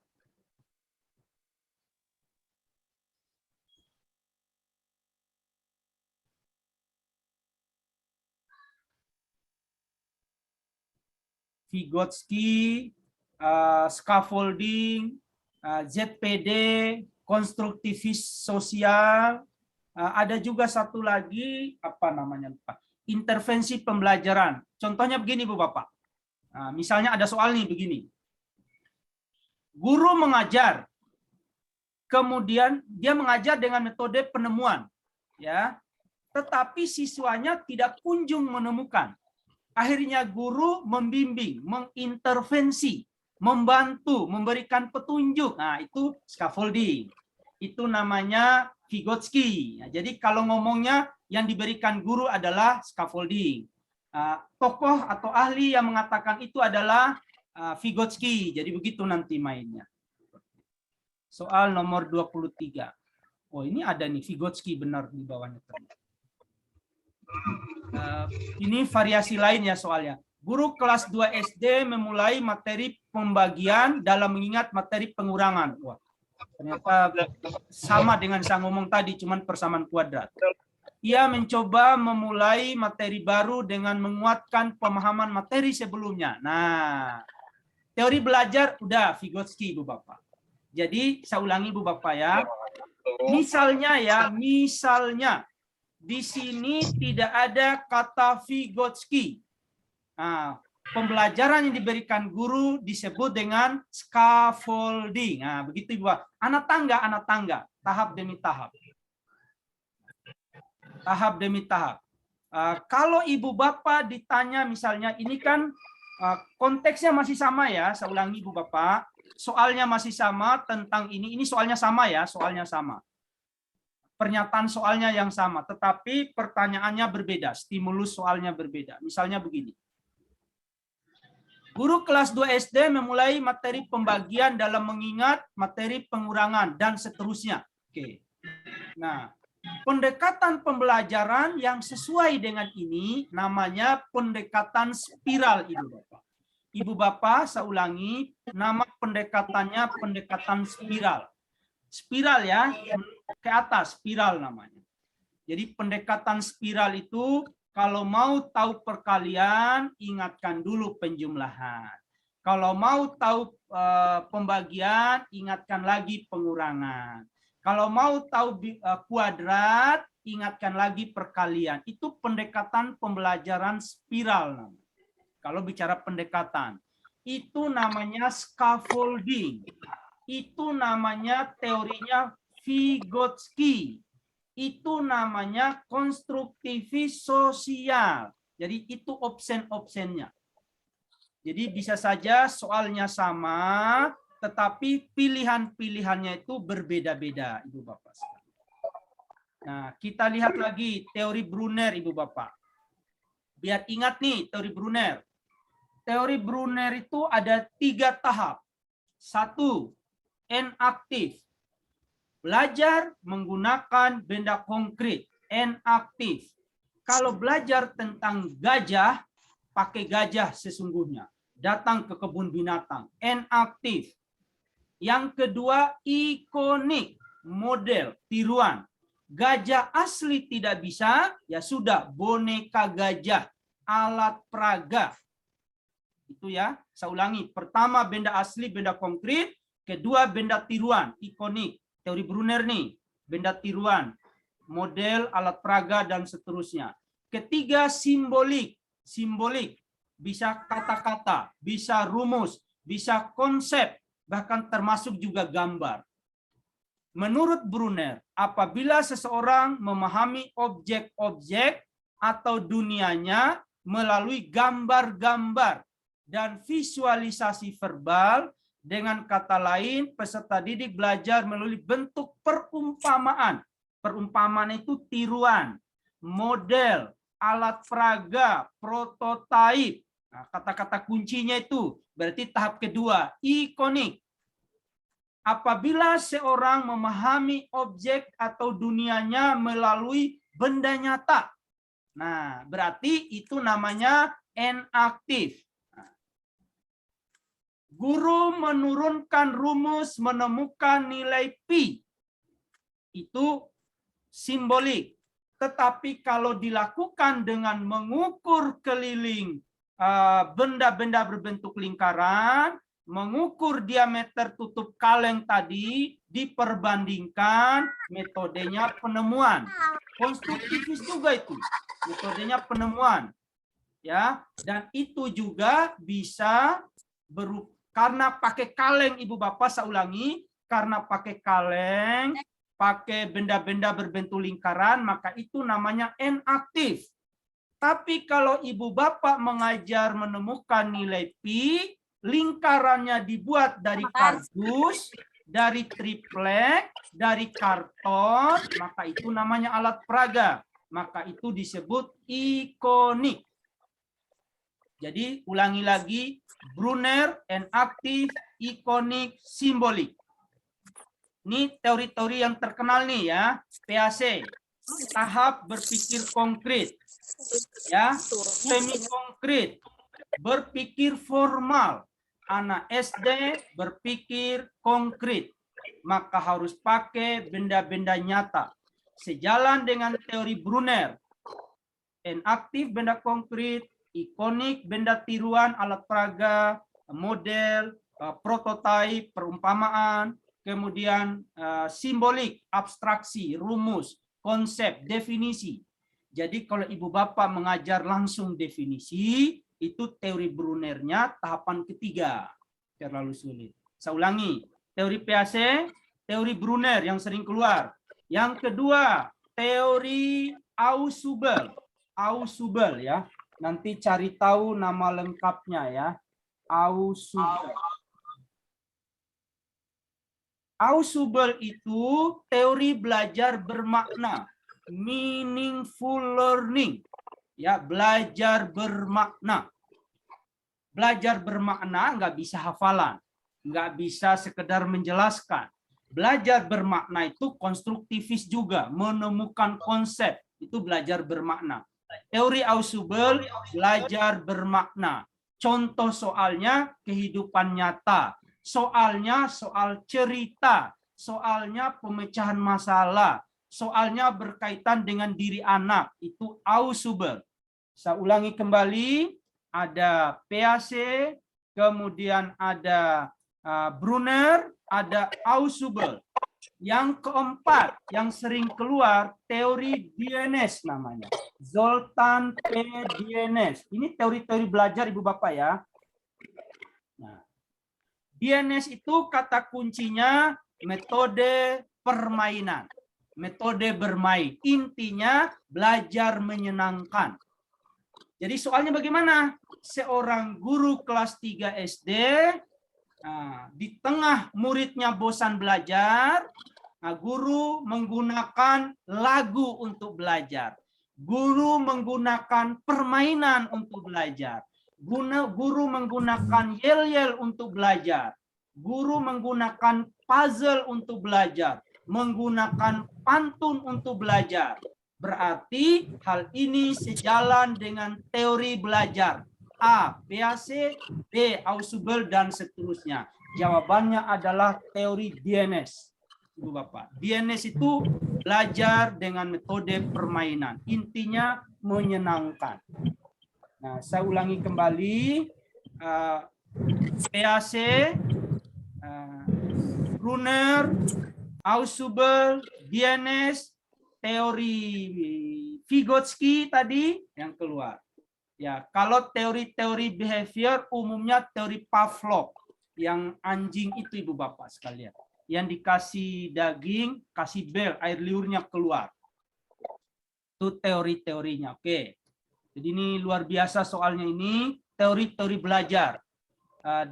Vygotsky, scaffolding, ZPD, konstruktivis sosial. Ada juga satu lagi, apa namanya? Intervensi pembelajaran. Contohnya begini Bu Bapak. Nah, misalnya ada soal nih begini. Guru mengajar, kemudian dia mengajar dengan metode penemuan, ya. Tetapi siswanya tidak kunjung menemukan. Akhirnya guru membimbing, mengintervensi, membantu, memberikan petunjuk. Nah, itu scaffolding. Itu namanya Vygotsky. Nah, jadi kalau ngomongnya yang diberikan guru adalah scaffolding. Tokoh atau ahli yang mengatakan itu adalah Vygotsky. Jadi begitu nanti mainnya. Soal nomor 23. Oh, ini ada nih Vygotsky benar di bawahnya. Ini variasi lainnya soalnya. Guru kelas 2 SD memulai materi pembagian dalam mengingat materi pengurangan. Wah, ternyata sama dengan saya ngomong tadi, cuman persamaan kuadrat. ia mencoba memulai materi baru dengan menguatkan pemahaman materi sebelumnya. Nah, teori belajar udah Vygotsky, Ibu Bapak. Jadi saya ulangi Ibu Bapak ya. Misalnya di sini tidak ada kata Vygotsky. Nah, pembelajaran yang diberikan guru disebut dengan scaffolding. Nah, begitu Ibu Bapak. Anak tangga, tahap demi tahap. Tahap demi tahap. Kalau Ibu Bapak ditanya misalnya ini kan konteksnya masih sama ya, saya ulangi Ibu Bapak, soalnya masih sama tentang ini soalnya sama ya, soalnya sama. Pernyataan soalnya yang sama, tetapi pertanyaannya berbeda, stimulus soalnya berbeda. Misalnya begini. Guru kelas 2 SD memulai materi pembagian dalam mengingat materi pengurangan dan seterusnya. Oke. Nah, pendekatan pembelajaran yang sesuai dengan ini namanya pendekatan spiral, Ibu Bapak. Ibu Bapak, saya ulangi, nama pendekatannya pendekatan spiral. Spiral ya, ke atas, spiral namanya. Jadi pendekatan spiral itu kalau mau tahu perkalian, ingatkan dulu penjumlahan. Kalau mau tahu pembagian, ingatkan lagi pengurangan. Kalau mau tahu kuadrat, ingatkan lagi perkalian. Itu pendekatan pembelajaran spiral namanya. Kalau bicara pendekatan, itu namanya scaffolding. Itu namanya teorinya Vygotsky. Itu namanya konstruktivis sosial. Jadi itu opsen-opsennya. Jadi bisa saja soalnya sama, tetapi pilihan-pilihannya itu berbeda-beda, Ibu Bapak. Nah, kita lihat lagi teori Brunner, Ibu Bapak. Biar ingat nih teori Brunner. Teori Brunner itu ada 3 tahap. 1, N aktif. Belajar menggunakan benda konkret, N aktif. Kalau belajar tentang gajah, pakai gajah sesungguhnya. Datang ke kebun binatang, N aktif. Yang kedua, ikonik, model, tiruan. Gajah asli tidak bisa, ya sudah, boneka gajah, alat peraga. Itu ya, saya ulangi. Pertama, benda asli, benda konkret. Kedua, benda tiruan, ikonik. Teori Brunner nih, benda tiruan, model, alat peraga, dan seterusnya. Ketiga, simbolik. Simbolik, bisa kata-kata, bisa rumus, bisa konsep, bahkan termasuk juga gambar. Menurut Brunner, apabila seseorang memahami objek-objek atau dunianya melalui gambar-gambar dan visualisasi verbal, dengan kata lain, peserta didik belajar melalui bentuk perumpamaan. Perumpamaan itu tiruan, model, alat peraga, prototipe. Nah, kata-kata kuncinya itu berarti tahap kedua, ikonik. Apabila seorang memahami objek atau dunianya melalui benda nyata. Nah, berarti itu namanya N aktif. Guru menurunkan rumus menemukan nilai pi. Itu simbolik. Tetapi kalau dilakukan dengan mengukur keliling benda-benda berbentuk lingkaran, mengukur diameter tutup kaleng tadi, diperbandingkan metodenya penemuan. Konstruktivis juga itu, metodenya penemuan. Ya, dan itu juga bisa karena pakai kaleng, Ibu Bapak, saya ulangi, karena pakai kaleng, pakai benda-benda berbentuk lingkaran, maka itu namanya N aktif. Tapi kalau Ibu Bapak mengajar menemukan nilai pi, lingkarannya dibuat dari kardus, dari triplek, dari karton, maka itu namanya alat peraga. Maka itu disebut ikonik. Jadi ulangi lagi, Brunner, N aktif, ikonik, simbolik. Ini teori-teori yang terkenal nih ya, PAC, tahap berpikir konkret, ya, semi konkret, berpikir formal. Anak SD berpikir konkret, maka harus pakai benda-benda nyata. sejalan dengan teori Brunner. N-aktif benda konkret, ikonik benda tiruan, alat peraga, model, prototipe, perumpamaan, kemudian simbolik, abstraksi, rumus, konsep, definisi. Jadi kalau ibu bapak mengajar langsung definisi, itu teori Brunnernya tahapan ketiga. Terlalu sulit. Saya ulangi, teori PAC, teori Brunner yang sering keluar. Yang kedua, teori Ausubel. Ausubel ya. Nanti cari tahu nama lengkapnya ya. Ausubel. Ausubel itu teori belajar bermakna, meaningful learning. Ya, belajar bermakna. Belajar bermakna nggak bisa hafalan, nggak bisa sekedar menjelaskan. Belajar bermakna itu konstruktivis juga, menemukan konsep, itu belajar bermakna. Teori Ausubel belajar bermakna. Contoh soalnya kehidupan nyata. Soalnya soal cerita. Soalnya pemecahan masalah. Soalnya berkaitan dengan diri anak. Itu Ausubel. Saya ulangi kembali. Ada PAC, kemudian ada Brunner, ada Ausubel. Yang keempat, yang sering keluar, teori DNS namanya. Zoltan P. DNS. Ini teori-teori belajar Ibu Bapak ya. Nah, DNS itu kata kuncinya metode permainan. Metode bermain. Intinya belajar menyenangkan. Jadi soalnya bagaimana? Seorang guru kelas 3 SD, di tengah muridnya bosan belajar, guru menggunakan lagu untuk belajar. Guru menggunakan permainan untuk belajar. Guru menggunakan yel-yel untuk belajar. Guru menggunakan puzzle untuk belajar. Menggunakan pantun untuk belajar. Berarti hal ini sejalan dengan teori belajar. A. PAC, B. Ausubel, dan seterusnya. Jawabannya adalah teori DNS. Ibu Bapak. DNS itu belajar dengan metode permainan. Intinya menyenangkan. Nah, saya ulangi kembali. PAC, Brunner, Ausubel, DNS, teori Vygotsky tadi yang keluar. Ya, kalau teori-teori behavior umumnya teori Pavlov yang anjing itu Ibu Bapak sekalian. Yang dikasih daging, kasih bel, air liurnya keluar. Itu teori-teorinya. Oke. Jadi ini luar biasa soalnya ini teori-teori belajar.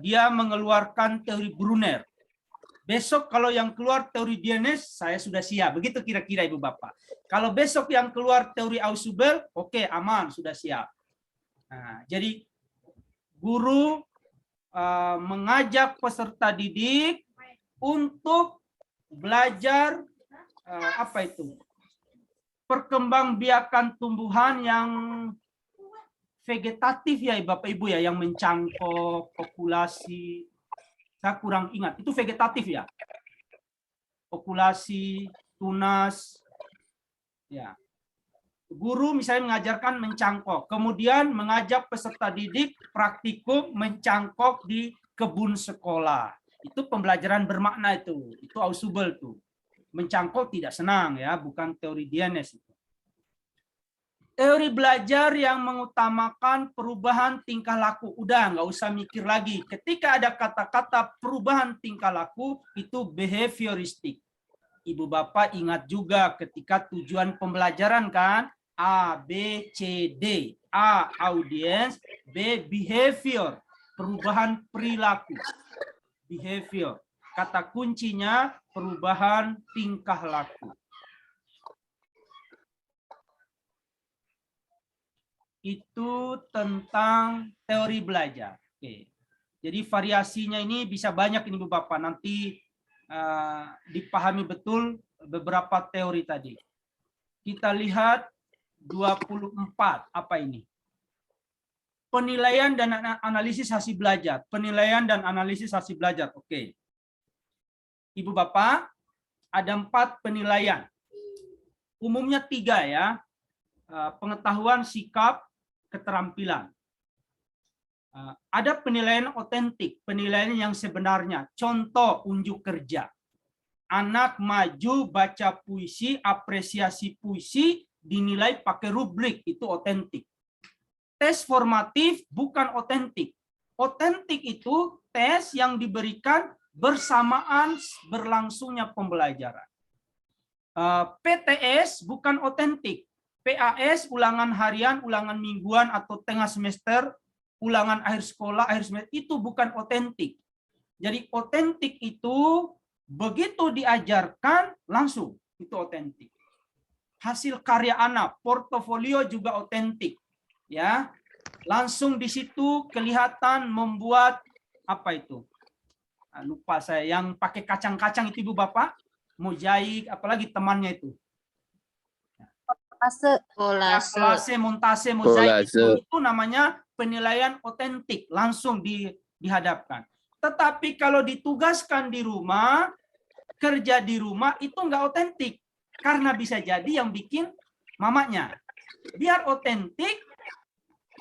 Dia mengeluarkan teori Brunner. Besok kalau yang keluar teori DNS, saya sudah siap. Begitu kira-kira Ibu Bapak. Kalau besok yang keluar teori Ausubel, oke, aman, sudah siap. Nah, jadi guru mengajak peserta didik untuk belajar apa itu? Perkembangbiakan tumbuhan yang vegetatif ya Bapak Ibu ya, yang mencangkok, populasi. Saya kurang ingat, itu vegetatif ya. Populasi, tunas, ya. Guru misalnya mengajarkan mencangkok, kemudian mengajak peserta didik praktikum mencangkok di kebun sekolah. Itu pembelajaran bermakna itu Ausubel tuh. Mencangkok tidak senang ya, bukan teori DNS itu. Teori belajar yang mengutamakan perubahan tingkah laku. Udah, nggak usah mikir lagi. Ketika ada kata-kata perubahan tingkah laku, itu behavioristik. Ibu Bapak ingat juga ketika tujuan pembelajaran kan, A, B, C, D. A, audience, B, behavior, perubahan perilaku. Behavior. Kata kuncinya perubahan tingkah laku. Itu tentang teori belajar. Oke. Jadi variasinya ini bisa banyak ini Bu Bapak. Nanti dipahami betul beberapa teori tadi. Kita lihat 24. Apa ini? Penilaian dan analisis hasil belajar. Penilaian dan analisis hasil belajar. Oke. Ibu Bapak, ada 4 penilaian. umumnya 3 ya. Pengetahuan, sikap, keterampilan. Ada penilaian otentik, penilaian yang sebenarnya. Contoh unjuk kerja. Anak maju baca puisi, apresiasi puisi, dinilai pakai rubrik, itu otentik. Tes formatif bukan otentik. Otentik itu tes yang diberikan bersamaan berlangsungnya pembelajaran. PTS bukan otentik. PAS ulangan harian, ulangan mingguan atau tengah semester, ulangan akhir sekolah, akhir semester, itu bukan otentik. Jadi otentik itu begitu diajarkan langsung itu otentik. Hasil karya anak, portofolio juga otentik. Ya, langsung di situ kelihatan membuat apa itu? Lupa saya, yang pakai kacang-kacang itu Ibu Bapak, mozaik, apalagi temannya itu. Kolase, montase, mozaik itu namanya penilaian otentik, langsung dihadapkan. Tetapi kalau ditugaskan di rumah, kerja di rumah itu enggak otentik, karena bisa jadi yang bikin mamanya. Biar otentik,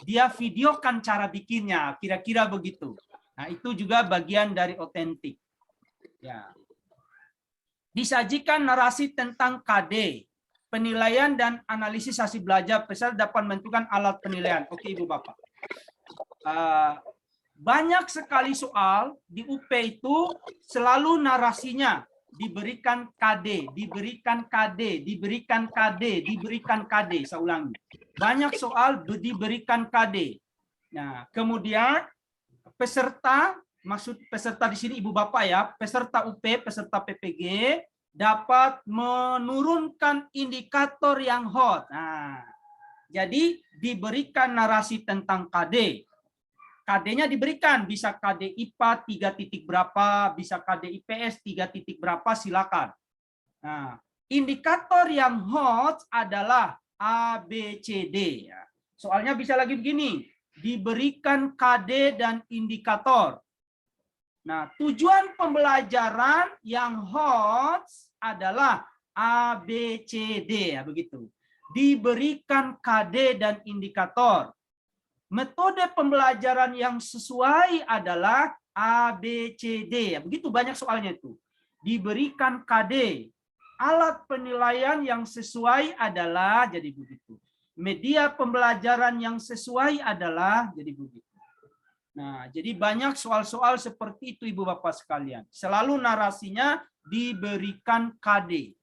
dia videokan cara bikinnya, kira-kira begitu. Nah, itu juga bagian dari otentik. Ya. Disajikan narasi tentang KD. Penilaian dan analisis hasil belajar peserta dapat menentukan alat penilaian. Oke, Ibu Bapak. Banyak sekali soal di UP itu selalu narasinya diberikan KD, diberikan KD, diberikan KD, diberikan KD. Saya ulangi. Banyak soal diberikan KD. Nah, kemudian peserta, maksud peserta di sini Ibu Bapak ya, peserta UP, peserta PPG dapat menurunkan indikator yang hot. Nah, jadi diberikan narasi tentang KD. KD-nya diberikan, bisa KD IPA 3 titik berapa, bisa KD IPS 3 titik berapa, silakan. Nah, indikator yang hot adalah A, B, C, D. Soalnya bisa lagi begini, diberikan KD dan indikator. Nah, tujuan pembelajaran yang hot adalah A, B, C, D, ya begitu. Diberikan KD dan indikator. Metode pembelajaran yang sesuai adalah A, B, C, D, ya begitu banyak soalnya itu. Diberikan KD. Alat penilaian yang sesuai adalah jadi begitu. Media pembelajaran yang sesuai adalah jadi begitu. Nah, jadi banyak soal-soal seperti itu Ibu Bapak sekalian. Selalu narasinya diberikan KD.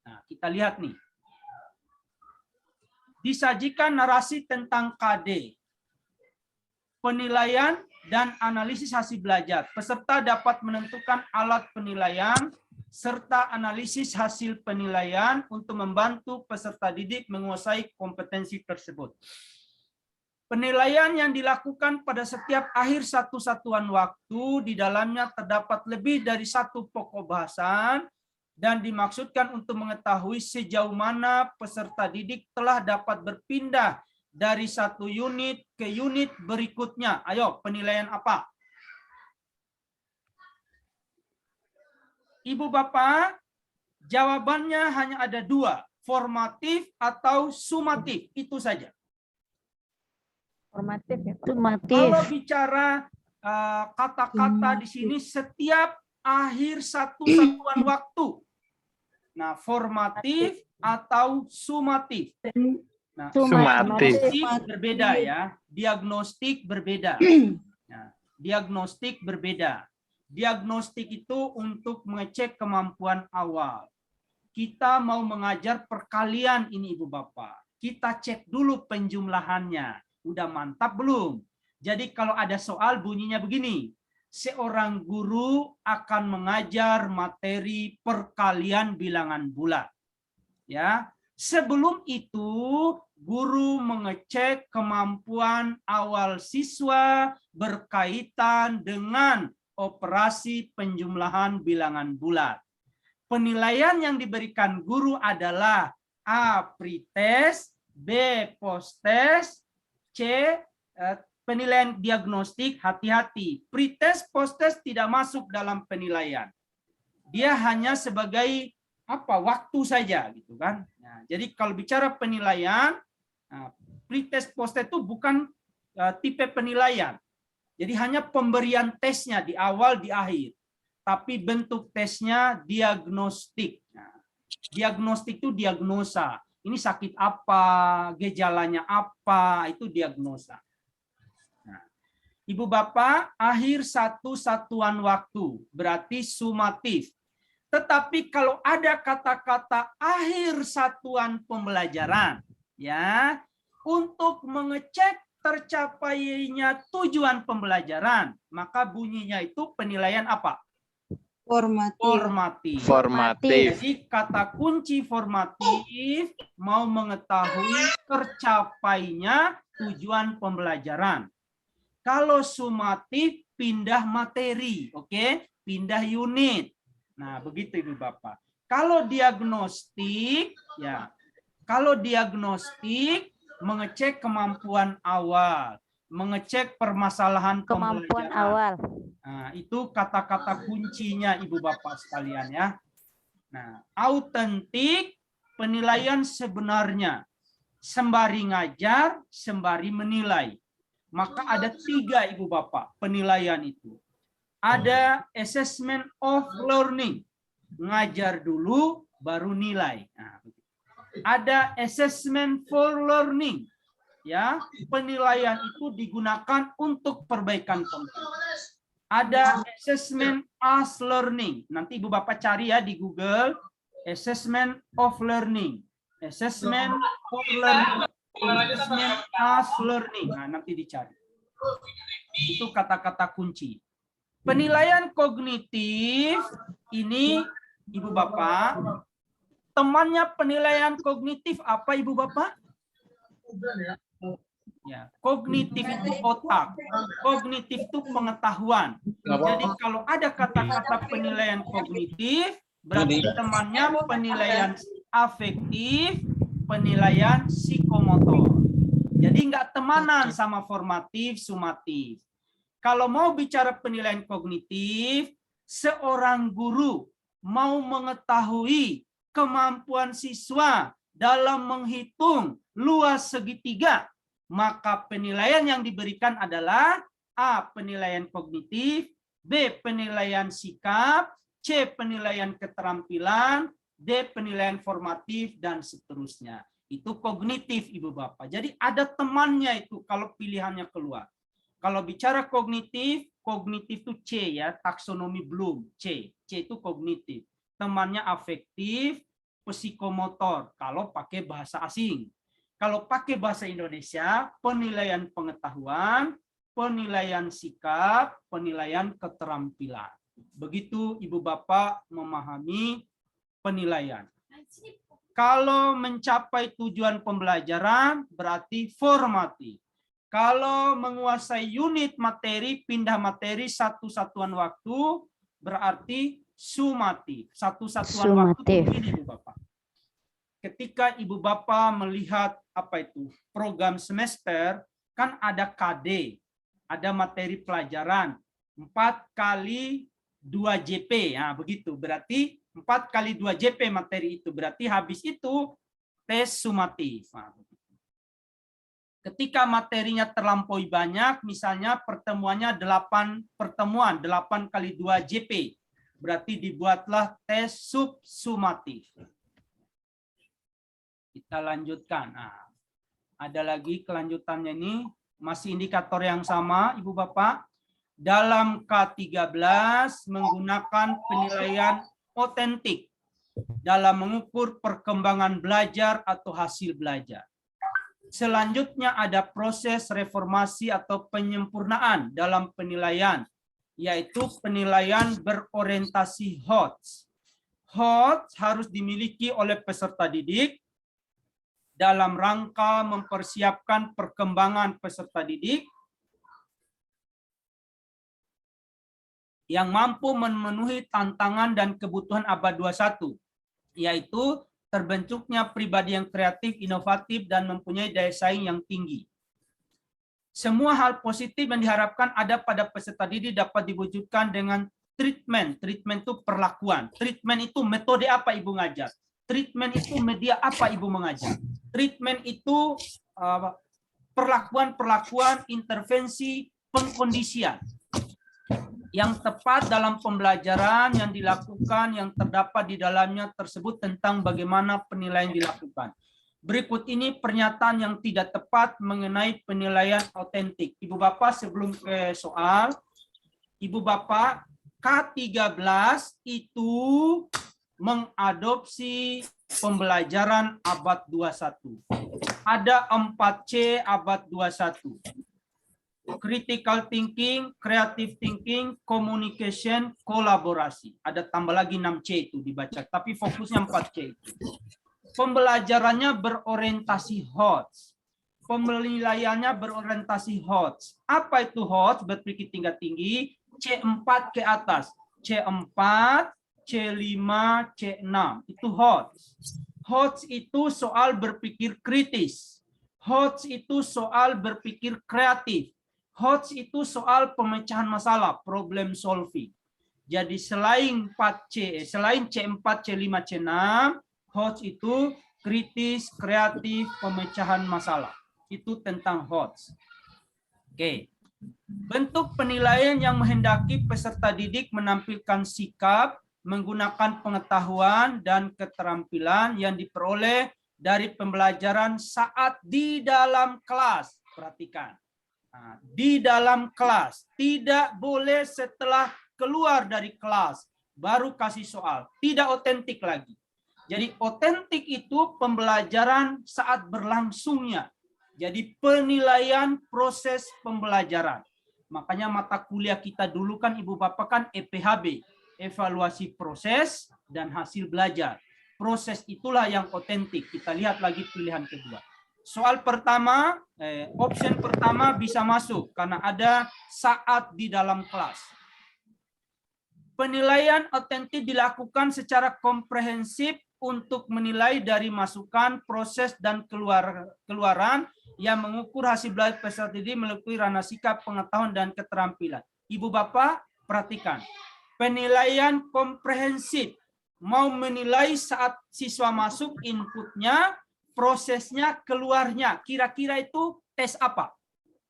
Nah, kita lihat nih. Disajikan narasi tentang KD. Penilaian dan analisis hasil belajar. Peserta dapat menentukan alat penilaian serta analisis hasil penilaian untuk membantu peserta didik menguasai kompetensi tersebut. Penilaian yang dilakukan pada setiap akhir satu satuan waktu, di dalamnya terdapat lebih dari satu pokok bahasan dan dimaksudkan untuk mengetahui sejauh mana peserta didik telah dapat berpindah dari satu unit ke unit berikutnya. Ayo, penilaian apa? Ibu Bapak, jawabannya hanya ada 2, formatif atau sumatif, itu saja. Formatif ya, Pak. Kalau bicara kata-kata di sini setiap akhir satu satuan waktu. Nah, formatif atau sumatif. Nah, diagnostik berbeda ya. Diagnostik berbeda. Nah, diagnostik berbeda. Diagnostik itu untuk mengecek kemampuan awal. Kita mau mengajar perkalian ini Ibu Bapak. Kita cek dulu penjumlahannya. Udah mantap belum? Jadi kalau ada soal bunyinya begini. Seorang guru akan mengajar materi perkalian bilangan bulat. Ya. Sebelum itu, guru mengecek kemampuan awal siswa berkaitan dengan operasi penjumlahan bilangan bulat. Penilaian yang diberikan guru adalah A. Pretest, B. Posttest, C. Penilaian diagnostik. Hati-hati, pretest, posttest tidak masuk dalam penilaian. Dia hanya sebagai waktu saja gitu kan. Nah, jadi kalau bicara penilaian, pretest post-test itu bukan tipe penilaian. Jadi hanya pemberian tesnya di awal, di akhir. Tapi bentuk tesnya diagnostik. Nah, diagnostik itu diagnosa. Ini sakit apa, gejalanya apa, itu diagnosa. Nah, Ibu Bapak, akhir satu satuan waktu, berarti sumatif. Tetapi kalau ada kata-kata akhir satuan pembelajaran, ya, untuk mengecek tercapainya tujuan pembelajaran, maka bunyinya itu penilaian apa? Formatif. Jadi kata kunci formatif mau mengetahui tercapainya tujuan pembelajaran. Kalau sumatif pindah materi, oke? Pindah unit. Nah, begitu Ibu Bapak. Kalau diagnostik, ya. Kalau diagnostik mengecek kemampuan awal, mengecek permasalahan Kemampuan pembelajaran. awal. Nah, itu kata-kata kuncinya Ibu Bapak sekalian ya. Nah, autentik penilaian sebenarnya sembari ngajar, sembari menilai. Maka ada 3 Ibu Bapak penilaian itu. Ada assessment of learning, ngajar dulu baru nilai. Nah, ada assessment for learning, ya, penilaian itu digunakan untuk perbaikan konten. Ada assessment as learning. Nanti Ibu Bapak cari ya di Google, assessment of learning, assessment for learning, assessment as learning. Nah, nanti dicari. Itu kata-kata kunci. Penilaian kognitif ini Ibu Bapak, temannya penilaian kognitif apa Ibu Bapak? Ya, kognitif itu otak, kognitif itu pengetahuan. Jadi kalau ada kata-kata penilaian kognitif, berarti temannya penilaian afektif, penilaian psikomotor. Jadi nggak temanan sama formatif, sumatif. Kalau mau bicara penilaian kognitif, seorang guru mau mengetahui kemampuan siswa dalam menghitung luas segitiga, maka penilaian yang diberikan adalah A. Penilaian kognitif, B. Penilaian sikap, C. Penilaian keterampilan, D. Penilaian formatif, dan seterusnya. Itu kognitif Ibu Bapak. Jadi ada temannya itu kalau pilihannya keluar. Kalau bicara kognitif, kognitif itu C ya, taksonomi Bloom, C. C itu kognitif. Temannya afektif, psikomotor kalau pakai bahasa asing. Kalau pakai bahasa Indonesia, penilaian pengetahuan, penilaian sikap, penilaian keterampilan. Begitu Ibu Bapak memahami penilaian. Kalau mencapai tujuan pembelajaran berarti formatif. Kalau menguasai unit materi, pindah materi satu satuan waktu berarti sumatif. Satu satuan waktu begini Ibu Bapak. Ketika Ibu Bapak melihat apa itu program semester, kan ada KD, ada materi pelajaran 4 kali 2 JP, nah, begitu. Berarti 4 kali 2 JP materi itu, berarti habis itu tes sumatif. Nah, ketika materinya terlampaui banyak, misalnya pertemuannya 8 pertemuan, 8 kali 2 JP, berarti dibuatlah tes subsumatif. Kita lanjutkan. Nah, ada lagi kelanjutannya ini, masih indikator yang sama, Ibu Bapak. Dalam K13 menggunakan penilaian otentik dalam mengukur perkembangan belajar atau hasil belajar. Selanjutnya ada proses reformasi atau penyempurnaan dalam penilaian, yaitu penilaian berorientasi HOTS. HOTS harus dimiliki oleh peserta didik dalam rangka mempersiapkan perkembangan peserta didik yang mampu memenuhi tantangan dan kebutuhan abad 21, yaitu terbentuknya pribadi yang kreatif, inovatif, dan mempunyai daya saing yang tinggi. Semua hal positif yang diharapkan ada pada peserta didik dapat diwujudkan dengan treatment. Treatment itu perlakuan. Treatment itu metode apa Ibu ngajar. Treatment itu media apa Ibu mengajar. Treatment itu perlakuan-perlakuan, intervensi, pengkondisian yang tepat dalam pembelajaran yang dilakukan, yang terdapat di dalamnya tersebut tentang bagaimana penilaian dilakukan. Berikut ini pernyataan yang tidak tepat mengenai penilaian otentik. Ibu Bapak sebelum ke soal, Ibu Bapak K13 itu mengadopsi pembelajaran abad 21. Ada 4C abad 21. Critical thinking, creative thinking, communication, kolaborasi. Ada tambah lagi 6C itu dibaca, tapi fokusnya 4C itu. Pembelajarannya berorientasi HOTS. Penilaiannya berorientasi HOTS. Apa itu HOTS? Berpikir tingkat tinggi, C4 ke atas. C4, C5, C6. Itu HOTS. HOTS itu soal berpikir kritis. HOTS itu soal berpikir kreatif. HOTS itu soal pemecahan masalah, problem solving. Jadi selain 4C, selain C4, C5, C6, HOTS itu kritis, kreatif, pemecahan masalah. Itu tentang HOTS. Oke. Bentuk penilaian yang menghendaki peserta didik menampilkan sikap, menggunakan pengetahuan dan keterampilan yang diperoleh dari pembelajaran saat di dalam kelas. Perhatikan. Nah, di dalam kelas. Tidak boleh setelah keluar dari kelas baru kasih soal. Tidak otentik lagi. Jadi otentik itu pembelajaran saat berlangsungnya. Jadi penilaian proses pembelajaran. Makanya mata kuliah kita dulu kan Ibu Bapak kan EPHB. Evaluasi proses dan hasil belajar. Proses itulah yang otentik. Kita lihat lagi pilihan kedua. Soal pertama, option pertama bisa masuk karena ada saat di dalam kelas. Penilaian otentik dilakukan secara komprehensif untuk menilai dari masukan, proses, dan keluaran yang mengukur hasil belajar peserta didik melalui ranah sikap, pengetahuan, dan keterampilan. Ibu Bapak, perhatikan. Penilaian komprehensif. Mau menilai saat siswa masuk inputnya, prosesnya, keluarnya. Kira-kira itu tes apa?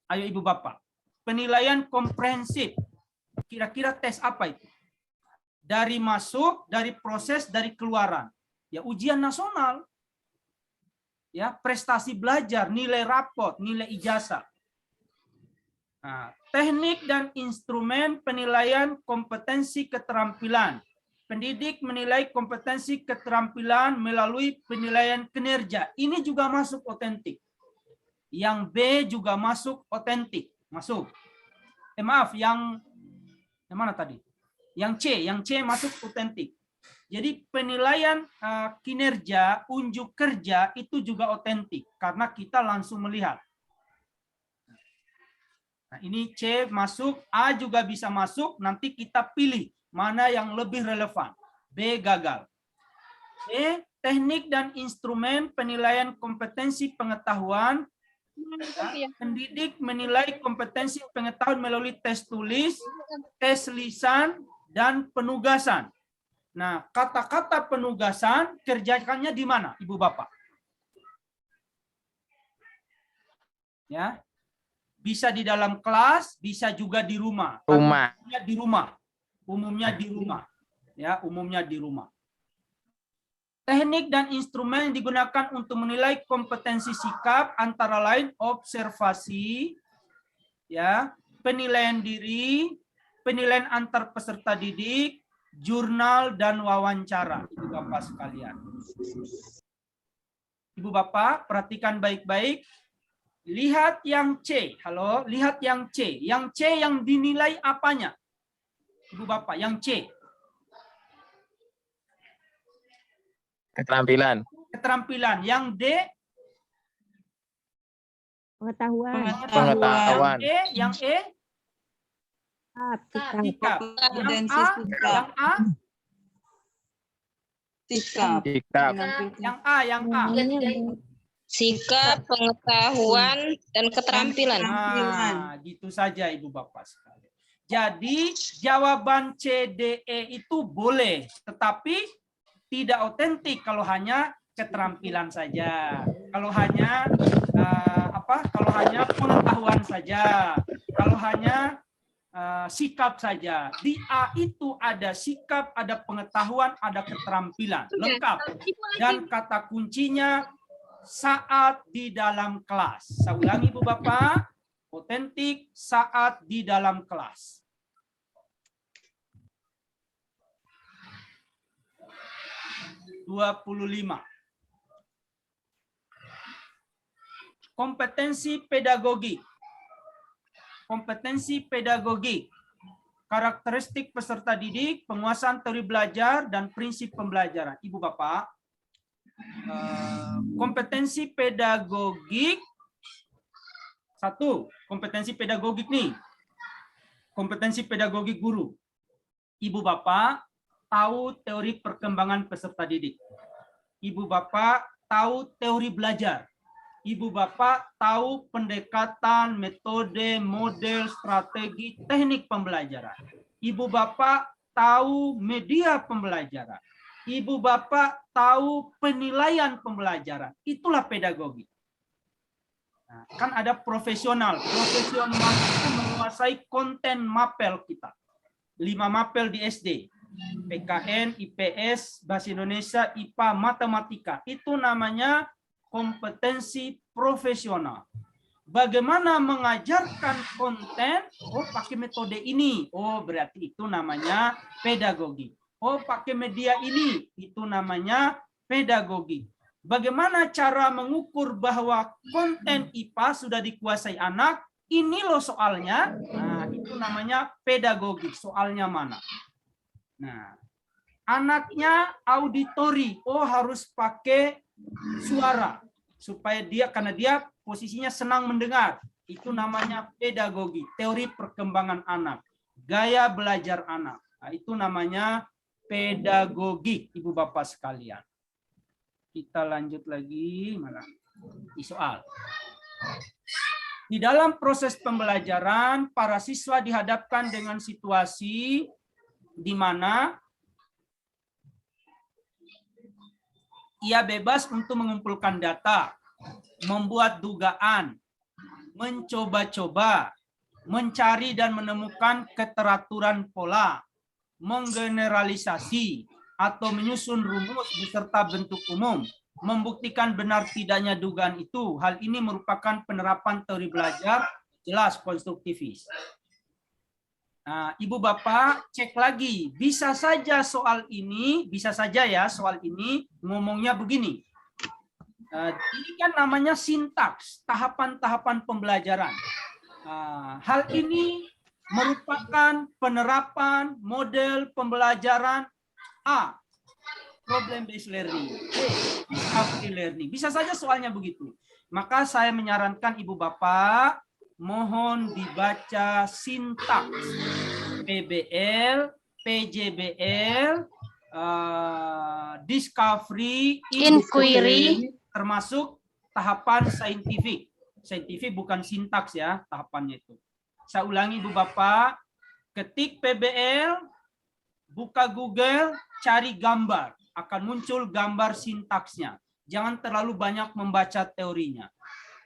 Ayo Ibu Bapak. Penilaian komprehensif. Kira-kira tes apa itu? Dari masuk, dari proses, dari keluaran. Ya ujian nasional, ya prestasi belajar, nilai rapot, nilai ijazah. Nah, teknik dan instrumen penilaian kompetensi keterampilan. Pendidik menilai kompetensi keterampilan melalui penilaian kinerja. Ini juga masuk otentik. Yang B juga masuk otentik, masuk. Maaf, yang mana tadi? Yang C masuk otentik. Jadi penilaian kinerja, unjuk kerja itu juga otentik karena kita langsung melihat. Nah, ini C masuk, A juga bisa masuk, nanti kita pilih mana yang lebih relevan. B gagal. E, teknik dan instrumen penilaian kompetensi pengetahuan. Pendidik menilai kompetensi pengetahuan melalui tes tulis, tes lisan, dan penugasan. Nah, kata-kata penugasan kerjakannya di mana, Ibu Bapak? Ya, bisa di dalam kelas, bisa juga di rumah. Umumnya di rumah. Ya, umumnya di rumah. Teknik dan instrumen yang digunakan untuk menilai kompetensi sikap antara lain observasi, ya, penilaian diri, penilaian antar peserta didik, jurnal dan wawancara. Ibu Bapak sekalian. Ibu Bapak, perhatikan baik-baik. Lihat yang C. Halo, lihat yang C. Yang C yang dinilai apanya? Ibu Bapak, yang C. Keterampilan. Keterampilan. Yang D. Pengetahuan. Yang E. Sikap. Yang A. Sikap. Yang A. Sikap, pengetahuan, dan keterampilan. Nah, gitu saja Ibu Bapak sekalian. Jadi jawaban C, D, E itu boleh, tetapi tidak otentik kalau hanya keterampilan saja. Kalau hanya kalau hanya pengetahuan saja. Kalau hanya sikap saja. Di A itu ada sikap, ada pengetahuan, ada keterampilan, lengkap. Dan kata kuncinya saat di dalam kelas. Saya ulangi Ibu Bapak, otentik saat di dalam kelas. (25) Kompetensi pedagogik. Kompetensi pedagogik. Karakteristik peserta didik, penguasaan teori belajar, dan prinsip pembelajaran. Ibu Bapak, kompetensi pedagogik. 1. Kompetensi pedagogik nih. Kompetensi pedagogik guru. Ibu Bapak tahu teori perkembangan peserta didik. Ibu Bapak tahu teori belajar. Ibu Bapak tahu pendekatan, metode, model, strategi, teknik pembelajaran. Ibu Bapak tahu media pembelajaran. Ibu Bapak tahu penilaian pembelajaran. Itulah pedagogi. Nah, kan ada profesional. Profesional itu menguasai konten mapel kita. 5 mapel di SD. PKN, IPS, Bahasa Indonesia, IPA, Matematika. Itu namanya kompetensi profesional. Bagaimana mengajarkan konten? Oh, pakai metode ini. Oh, berarti itu namanya pedagogi. Oh, pakai media ini. Itu namanya pedagogi. Bagaimana cara mengukur bahwa konten IPA sudah dikuasai anak? Ini loh soalnya. Nah, itu namanya pedagogi. Soalnya mana? Nah, anaknya auditori. Oh, harus pakai suara supaya karena dia posisinya senang mendengar. Itu namanya pedagogi, teori perkembangan anak, gaya belajar anak. Nah, itu namanya pedagogi, Ibu Bapak sekalian. Kita lanjut lagi mana? Di soal. Di dalam proses pembelajaran, para siswa dihadapkan dengan situasi di mana ia bebas untuk mengumpulkan data, membuat dugaan, mencoba-coba, mencari dan menemukan keteraturan pola, menggeneralisasi, atau menyusun rumus beserta bentuk umum, membuktikan benar tidaknya dugaan itu. Hal ini merupakan penerapan teori belajar jelas konstruktivis. Nah, Ibu Bapak cek lagi, bisa saja soal ini, bisa saja ya soal ini ngomongnya begini. Ini kan namanya sintaks, tahapan-tahapan pembelajaran. Hal ini merupakan penerapan model pembelajaran A, problem based learning, B, discovery learning. Bisa saja soalnya begitu. Maka saya menyarankan Ibu Bapak mohon dibaca sintaks PBL, PJBL, discovery, inquiry, termasuk tahapan saintifik. Saintifik bukan sintaks ya, tahapannya itu. Saya ulangi Ibu Bapak, ketik PBL, buka Google, cari gambar. Akan muncul gambar sintaksnya. Jangan terlalu banyak membaca teorinya.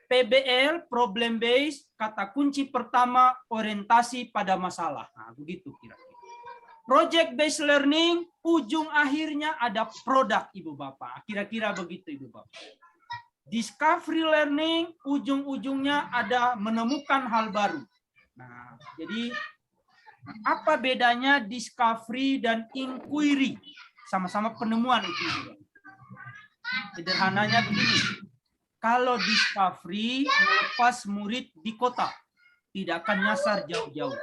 PBL, problem based, kata kunci pertama orientasi pada masalah. Nah, begitu kira-kira. Project based learning, ujung akhirnya ada produk Ibu Bapak. Kira-kira begitu Ibu Bapak. Discovery learning, ujung-ujungnya ada menemukan hal baru. Nah, jadi apa bedanya discovery dan inquiry? Sama-sama penemuan itu. Sederhananya begini. Kalau discovery melepas murid di kota, tidak akan nyasar jauh-jauh.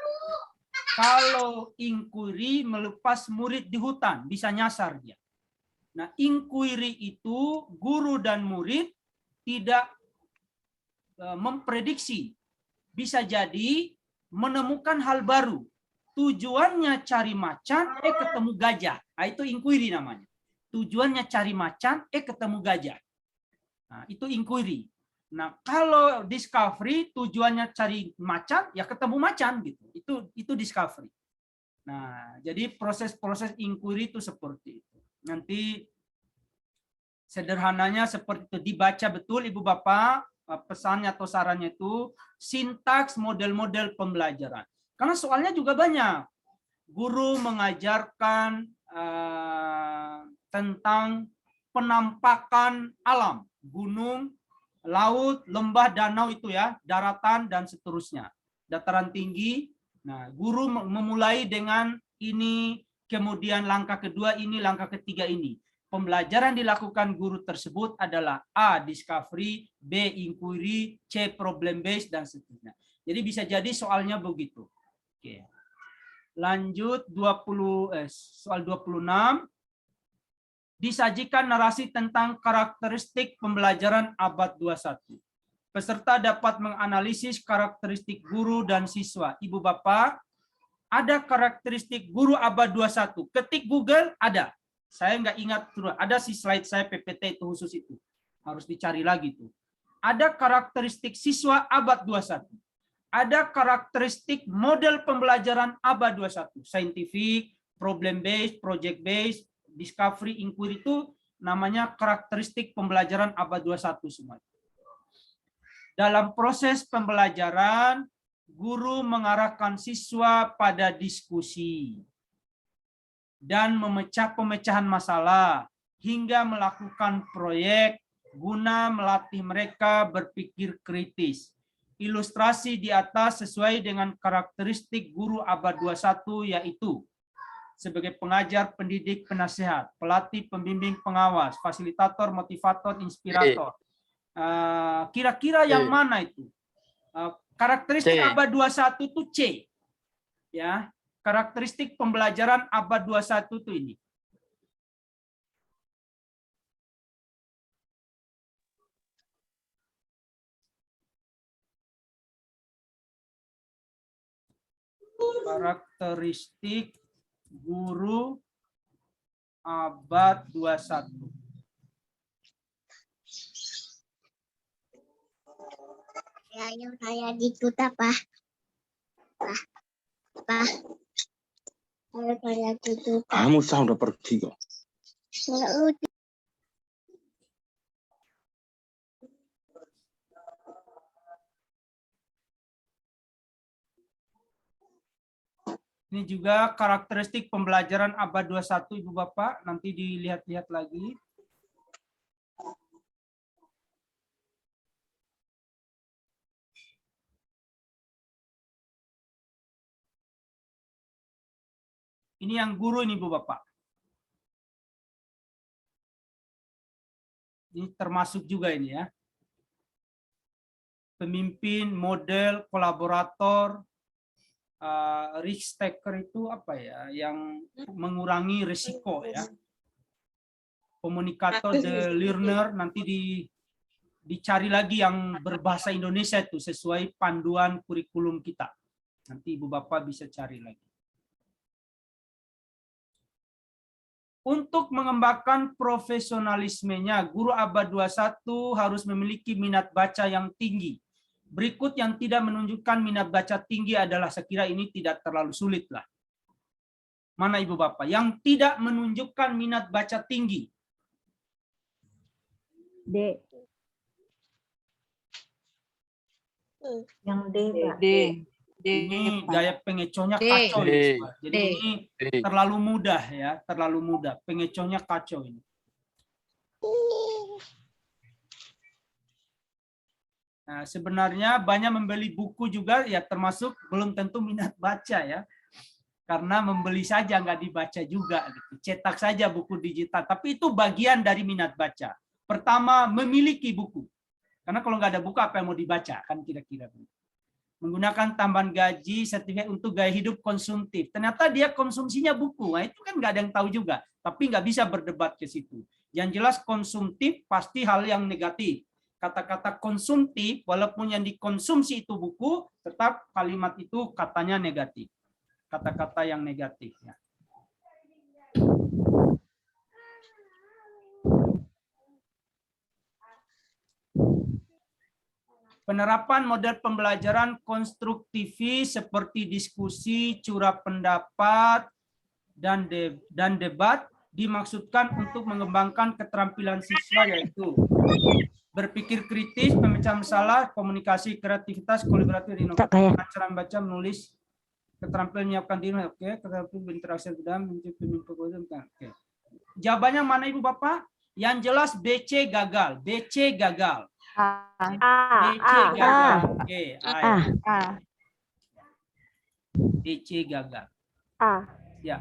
Kalau inquiry melepas murid di hutan, bisa nyasar dia. Nah, inquiry itu guru dan murid tidak memprediksi. Bisa jadi menemukan hal baru. Tujuannya cari macan, ketemu gajah. Nah, itu inquiry namanya. Tujuannya cari macan, ketemu gajah. Nah, itu inquiry. Nah, kalau discovery tujuannya cari macan, ya ketemu macan gitu. Itu discovery. Nah, jadi proses-proses inquiry itu seperti itu. Nanti sederhananya seperti itu, dibaca betul Ibu Bapak pesannya atau sarannya itu sintaks model-model pembelajaran. Karena soalnya juga banyak. Guru mengajarkan tentang penampakan alam, gunung, laut, lembah, danau itu ya, daratan dan seterusnya. Dataran tinggi. Nah, guru memulai dengan ini, kemudian langkah kedua ini, langkah ketiga ini. Pembelajaran dilakukan guru tersebut adalah A. Discovery, B. Inquiry, C. Problem based, dan seterusnya. Jadi bisa jadi soalnya begitu. Oke. Lanjut soal 26. Disajikan narasi tentang karakteristik pembelajaran abad 21. Peserta dapat menganalisis karakteristik guru dan siswa. Ibu Bapak, ada karakteristik guru abad 21. Ketik Google, ada. Saya nggak ingat, ada si slide saya PPT itu khusus itu. Harus dicari lagi tuh. Ada karakteristik siswa abad 21. Ada karakteristik model pembelajaran abad 21. Scientific, problem based, project based, discovery, inquiry itu namanya karakteristik pembelajaran abad 21 semua. Dalam proses pembelajaran, guru mengarahkan siswa pada diskusi dan memecah pemecahan masalah hingga melakukan proyek guna melatih mereka berpikir kritis. Ilustrasi di atas sesuai dengan karakteristik guru abad 21 yaitu sebagai pengajar, pendidik, penasehat, pelatih, pembimbing, pengawas, fasilitator, motivator, inspirator. Kira-kira yang mana itu? Karakteristik abad 21 itu C. Ya, karakteristik pembelajaran abad 21 itu ini. Karakteristik guru abad 21. Yang kayak gitu tak, Pak? Pak. Kayak gitu. Kamu udah pergi kok. Ini juga karakteristik pembelajaran abad 21 Ibu Bapak, nanti dilihat-lihat lagi. Ini yang guru ini Bu Bapak. Ini termasuk juga ini ya. Pemimpin, model, kolaborator, risk taker itu apa ya? Yang mengurangi risiko ya. Komunikator, the learner, nanti dicari lagi yang berbahasa Indonesia itu sesuai panduan kurikulum kita. Nanti Ibu Bapak bisa cari lagi. Untuk mengembangkan profesionalismenya, guru abad 21 harus memiliki minat baca yang tinggi. Berikut yang tidak menunjukkan minat baca tinggi adalah, saya kira ini tidak terlalu sulit lah. Mana Ibu Bapak? Yang tidak menunjukkan minat baca tinggi. D. Yang D, Pak. D. Ini gaya pengecohnya D. kacau ini. Jadi D. ini terlalu mudah ya, terlalu mudah. Pengecohnya kacau ini. Nah, sebenarnya banyak membeli buku juga ya, termasuk belum tentu minat baca ya. Karena membeli saja nggak dibaca juga gitu. Cetak saja buku digital, tapi itu bagian dari minat baca. Pertama, memiliki buku. Karena kalau nggak ada buku apa yang mau dibaca kan kira-kira. Menggunakan tambahan gaji, sertifikat untuk gaya hidup konsumtif. Ternyata dia konsumsinya buku. Nah, itu kan nggak ada yang tahu juga. Tapi nggak bisa berdebat ke situ. Yang jelas konsumtif pasti hal yang negatif. Kata-kata konsumtif, walaupun yang dikonsumsi itu buku, tetap kalimat itu katanya negatif. Kata-kata yang negatif. Ya. Penerapan model pembelajaran konstruktivis seperti diskusi, curah pendapat, dan debat dimaksudkan untuk mengembangkan keterampilan siswa, yaitu berpikir kritis, pemecahan masalah, komunikasi, kreativitas, kolaboratif, inovasi, cara membaca, menulis, keterampilan menyiapkan diri, oke, keterampilan berinteraksi dengan oke. Jawabannya mana Ibu Bapak? Yang jelas BC gagal, BC gagal. BC gagal. Oke, BC gagal. Ya.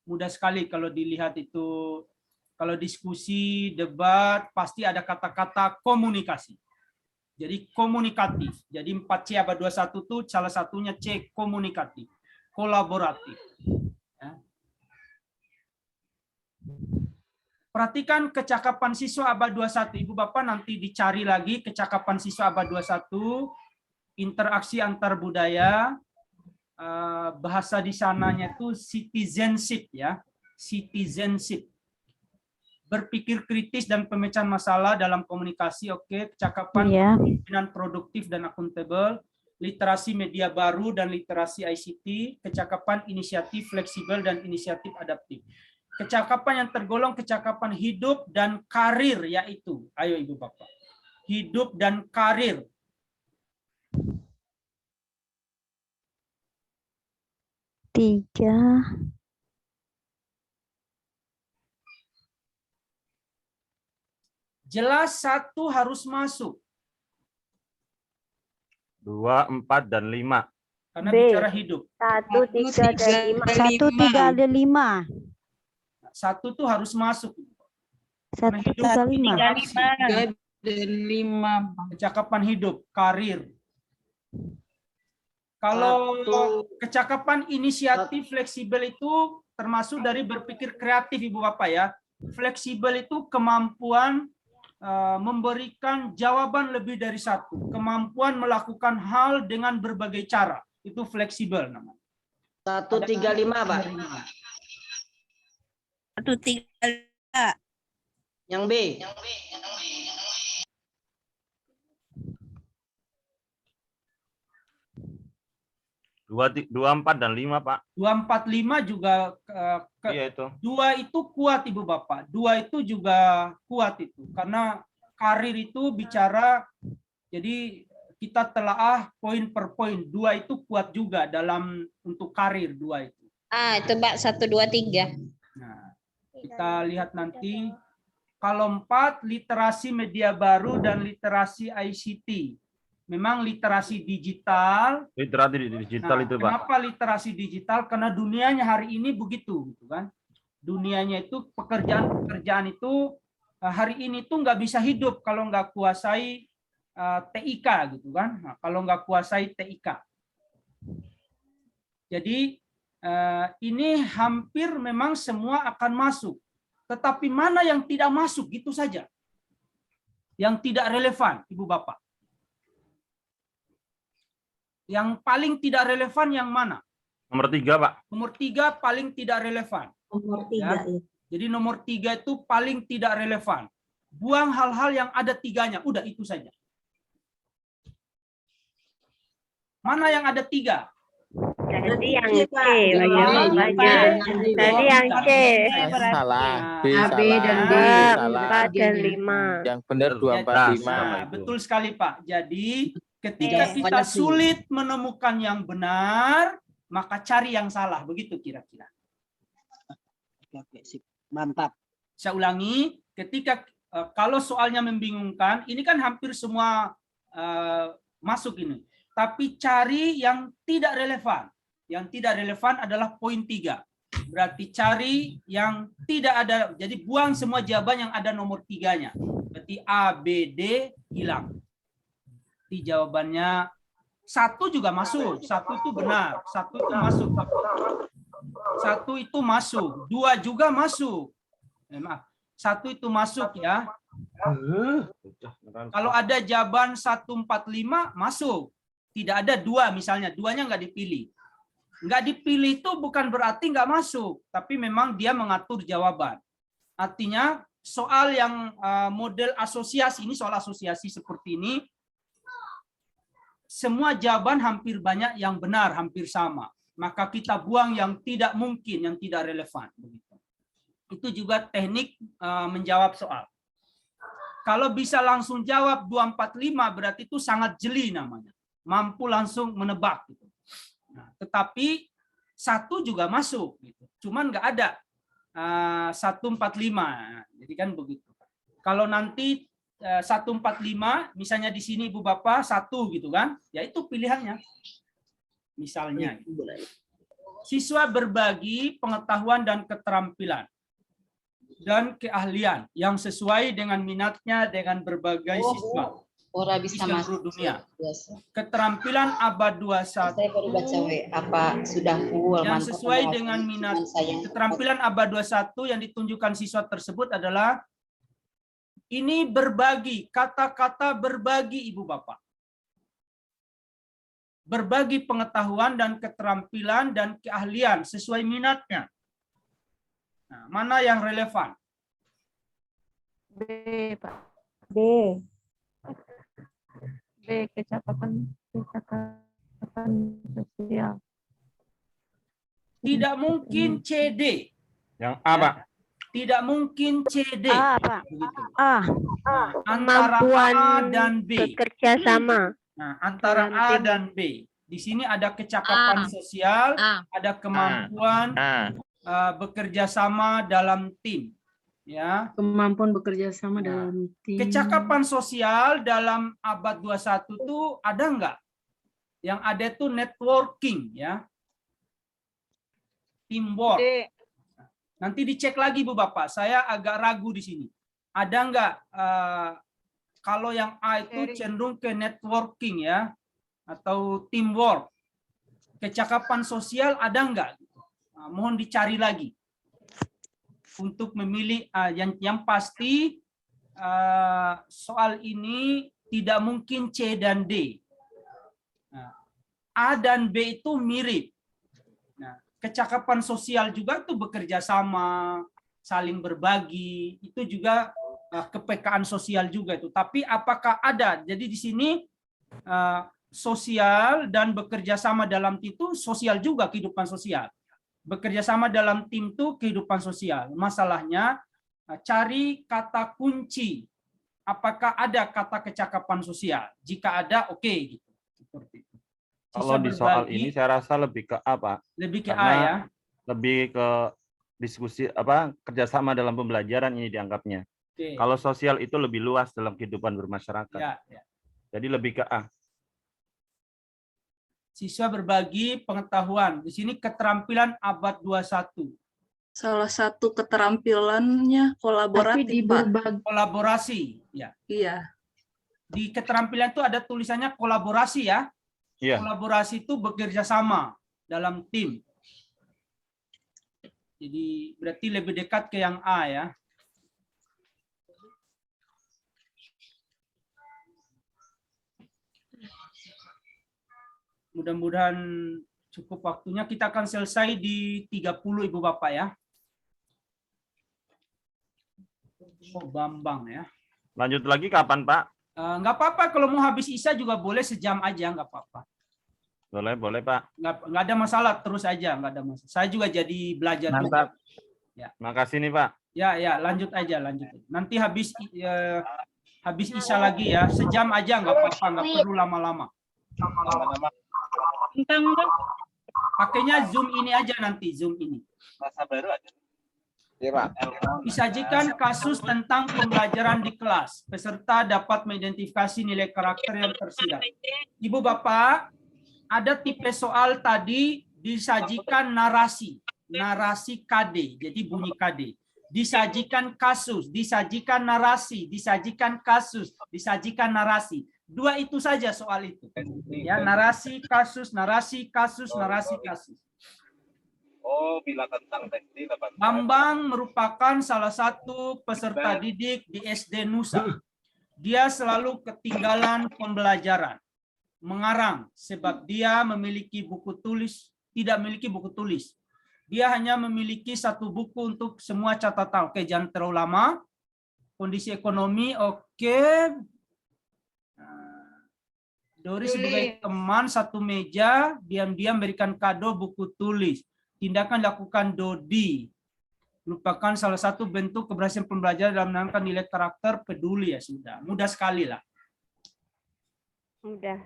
Mudah sekali kalau dilihat itu, kalau diskusi, debat, pasti ada kata-kata komunikasi. Jadi komunikatif. Jadi 4C abad 21 itu salah satunya C, komunikatif, kolaboratif. Ya. Perhatikan kecakapan siswa abad 21. Ibu Bapak nanti dicari lagi kecakapan siswa abad 21, interaksi antar budaya, bahasa di sananya itu citizenship ya, citizenship. Berpikir kritis dan pemecahan masalah dalam komunikasi, oke, kecakapan pemimpinan produktif dan akuntabel, literasi media baru dan literasi ICT, kecakapan inisiatif fleksibel dan inisiatif adaptif. Kecakapan yang tergolong kecakapan hidup dan karir, yaitu, ayo Ibu Bapak, hidup dan karir. Tiga. Jelas satu harus masuk. 2, 4, dan 5. Karena B. bicara hidup. 1, 3, dan 5. 1, 3, ada 5. Satu tuh harus masuk. 1, 3, 5. 3 dan 5. Kecakapan hidup, karir. Kalau kecakapan inisiatif fleksibel itu termasuk dari berpikir kreatif Ibu Bapak ya. Fleksibel itu kemampuan memberikan jawaban lebih dari satu. Kemampuan melakukan hal dengan berbagai cara. Itu fleksibel namanya. 1, 3, 5 Pak. 1, 3. Yang B. Dua, 4, dan 5, Pak. 2, 4, 5 juga Iya itu. 2 itu kuat Ibu Bapak. 2 itu juga kuat itu. Karena karir itu bicara, jadi kita telaah poin per poin. 2 itu kuat juga dalam untuk karir 2 itu. Itu Pak 1, 2, 3. Nah, kita lihat nanti. Kalau 4, literasi media baru dan literasi ICT. Memang literasi digital. Literasi digital itu, Pak. Kenapa literasi digital? Karena dunianya hari ini begitu, gitu kan? Dunianya itu pekerjaan itu hari ini tuh nggak bisa hidup kalau nggak kuasai TIK, gitu kan? Nah, kalau nggak kuasai TIK. Jadi ini hampir memang semua akan masuk. Tetapi mana yang tidak masuk, gitu saja. Yang tidak relevan, Ibu Bapak. Yang paling tidak relevan yang mana? Nomor 3, Pak. Nomor 3 paling tidak relevan. Nomor 3 Ya. ya. Jadi nomor 3 itu paling tidak relevan. Buang hal-hal yang ada 3-nya. Udah itu saja. Mana yang ada 3? Tadi yang C. Tadi yang C. Salah. A, B, dan D. 4 dan 5. Yang benar 2, 4, 5. Nah, betul sekali Pak. Jadi ketika kita sulit menemukan yang benar, maka cari yang salah. Begitu kira-kira. Oke, sip. Mantap. Saya ulangi, ketika kalau soalnya membingungkan, ini kan hampir semua masuk ini. Tapi cari yang tidak relevan. Yang tidak relevan adalah poin 3. Berarti cari yang tidak ada. Jadi buang semua jawaban yang ada nomor 3-nya. Berarti A, B, D hilang. Di jawabannya 1 juga masuk. 1 itu benar. 1 itu masuk. 1 itu masuk. 2 juga masuk. Maaf. 1 itu masuk ya. Kalau ada jawaban 145 masuk. Tidak ada 2 misalnya. 2-nya nggak dipilih. Nggak dipilih itu bukan berarti nggak masuk. Tapi memang dia mengatur jawaban. Artinya soal yang model asosiasi, ini soal asosiasi seperti ini, semua jawaban hampir banyak yang benar, hampir sama. Maka kita buang yang tidak mungkin, yang tidak relevan. Begitu. Itu juga teknik menjawab soal. Kalau bisa langsung jawab 245 berarti itu sangat jeli namanya. Mampu langsung menebak. Gitu. Nah, tetapi 1 juga masuk. Gitu. Cuman nggak ada 145. Jadi kan begitu. Kalau nanti 145, misalnya di sini Ibu Bapak 1 gitu kan, ya itu pilihannya. Misalnya. Siswa berbagi pengetahuan dan keterampilan dan keahlian yang sesuai dengan minatnya dengan berbagai siswa. Ora bisa di seluruh masuk dunia. biasa. Keterampilan abad 21 Saya baru baca apa sudah full yang mantap, sesuai Mas. dengan minat. Cuman saya Keterampilan abad 21 yang ditunjukkan siswa tersebut adalah ini berbagi, kata-kata berbagi Ibu Bapak. Berbagi pengetahuan dan keterampilan dan keahlian sesuai minatnya. Nah, mana yang relevan? B, Pak. B. B, kecakapan sosial. Tidak mungkin CD. Yang A, Pak. Tidak mungkin CD. A, Pak. Begitu. A. Nah, antara Kemampuan A dan B. bekerja sama. Nah, antara A dan B. Di sini ada kecakapan sosial, ada kemampuan bekerja sama dalam tim. Ya. Kemampuan bekerja sama dalam tim. Kecakapan sosial dalam abad 21 itu ada enggak? Yang ada itu networking, ya. Teamwork. Nanti dicek lagi Bu Bapak, saya agak ragu di sini. Ada enggak kalau yang A itu cenderung ke networking ya atau teamwork. Kecakapan sosial ada enggak? Nah, mohon dicari lagi. Untuk memilih yang pasti soal ini tidak mungkin C dan D. Nah, A dan B itu mirip. Nah, kecakapan sosial juga itu bekerja sama, saling berbagi, itu juga kepekaan sosial juga itu. Tapi apakah ada? Jadi di sini sosial dan bekerja sama dalam itu sosial juga, kehidupan sosial. Bekerja sama dalam tim itu kehidupan sosial. Masalahnya cari kata kunci. Apakah ada kata kecakapan sosial? Jika ada, oke gitu. Seperti itu. Kalau di soal ini saya rasa lebih ke A, Pak. Lebih ke A Karena ya. Lebih ke diskusi kerjasama dalam pembelajaran ini dianggapnya. Oke. Kalau sosial itu lebih luas dalam kehidupan bermasyarakat. Ya, ya. Jadi lebih ke A. Siswa berbagi pengetahuan. Di sini keterampilan abad 21. Salah satu keterampilannya kolaboratif, Pak. Kolaborasi, ya. Iya. Di keterampilan itu ada tulisannya kolaborasi ya. Iya. Kolaborasi itu bekerja sama dalam tim. Jadi berarti lebih dekat ke yang A ya. Mudah-mudahan cukup waktunya. Kita akan selesai di 30 Ibu Bapak ya. Oh, Bambang ya. Lanjut lagi kapan, Pak? Nggak apa-apa, kalau mau habis Isya juga boleh sejam aja, nggak apa-apa. Boleh, boleh, Pak. Nggak ada masalah, terus aja, nggak ada masalah. Saya juga jadi belajar. Mantap. Ya. Makasih nih, Pak. Ya, lanjut aja, lanjut. Nanti habis Isya lagi ya, sejam aja nggak apa-apa, nggak perlu lama-lama. Pakainya Zoom ini aja nanti, Zoom ini. Masa baru aja. Iya, Pak. Disajikan kasus tentang pembelajaran di kelas. Peserta dapat mengidentifikasi nilai karakter yang tersirat. Ibu Bapak, ada tipe soal tadi disajikan narasi. Narasi KD, jadi bunyi KD. Disajikan kasus, disajikan narasi, disajikan kasus, disajikan narasi. Dua itu saja soal itu. Ya, narasi, kasus, narasi, kasus, narasi, kasus. Oh, bila tentang tekstil. Bambang merupakan salah satu peserta didik di SD Nusa. Dia selalu ketinggalan pembelajaran. Mengarang sebab dia memiliki buku tulis, tidak memiliki buku tulis. Dia hanya memiliki satu buku untuk semua catatan. Oke, jangan terlalu lama. Kondisi ekonomi, oke. Dori sebagai teman satu meja, diam-diam berikan kado buku tulis. Tindakan lakukan Dodi merupakan salah satu bentuk keberhasilan pembelajaran dalam menanamkan nilai karakter peduli, ya sudah. Mudah sekali lah. Udah.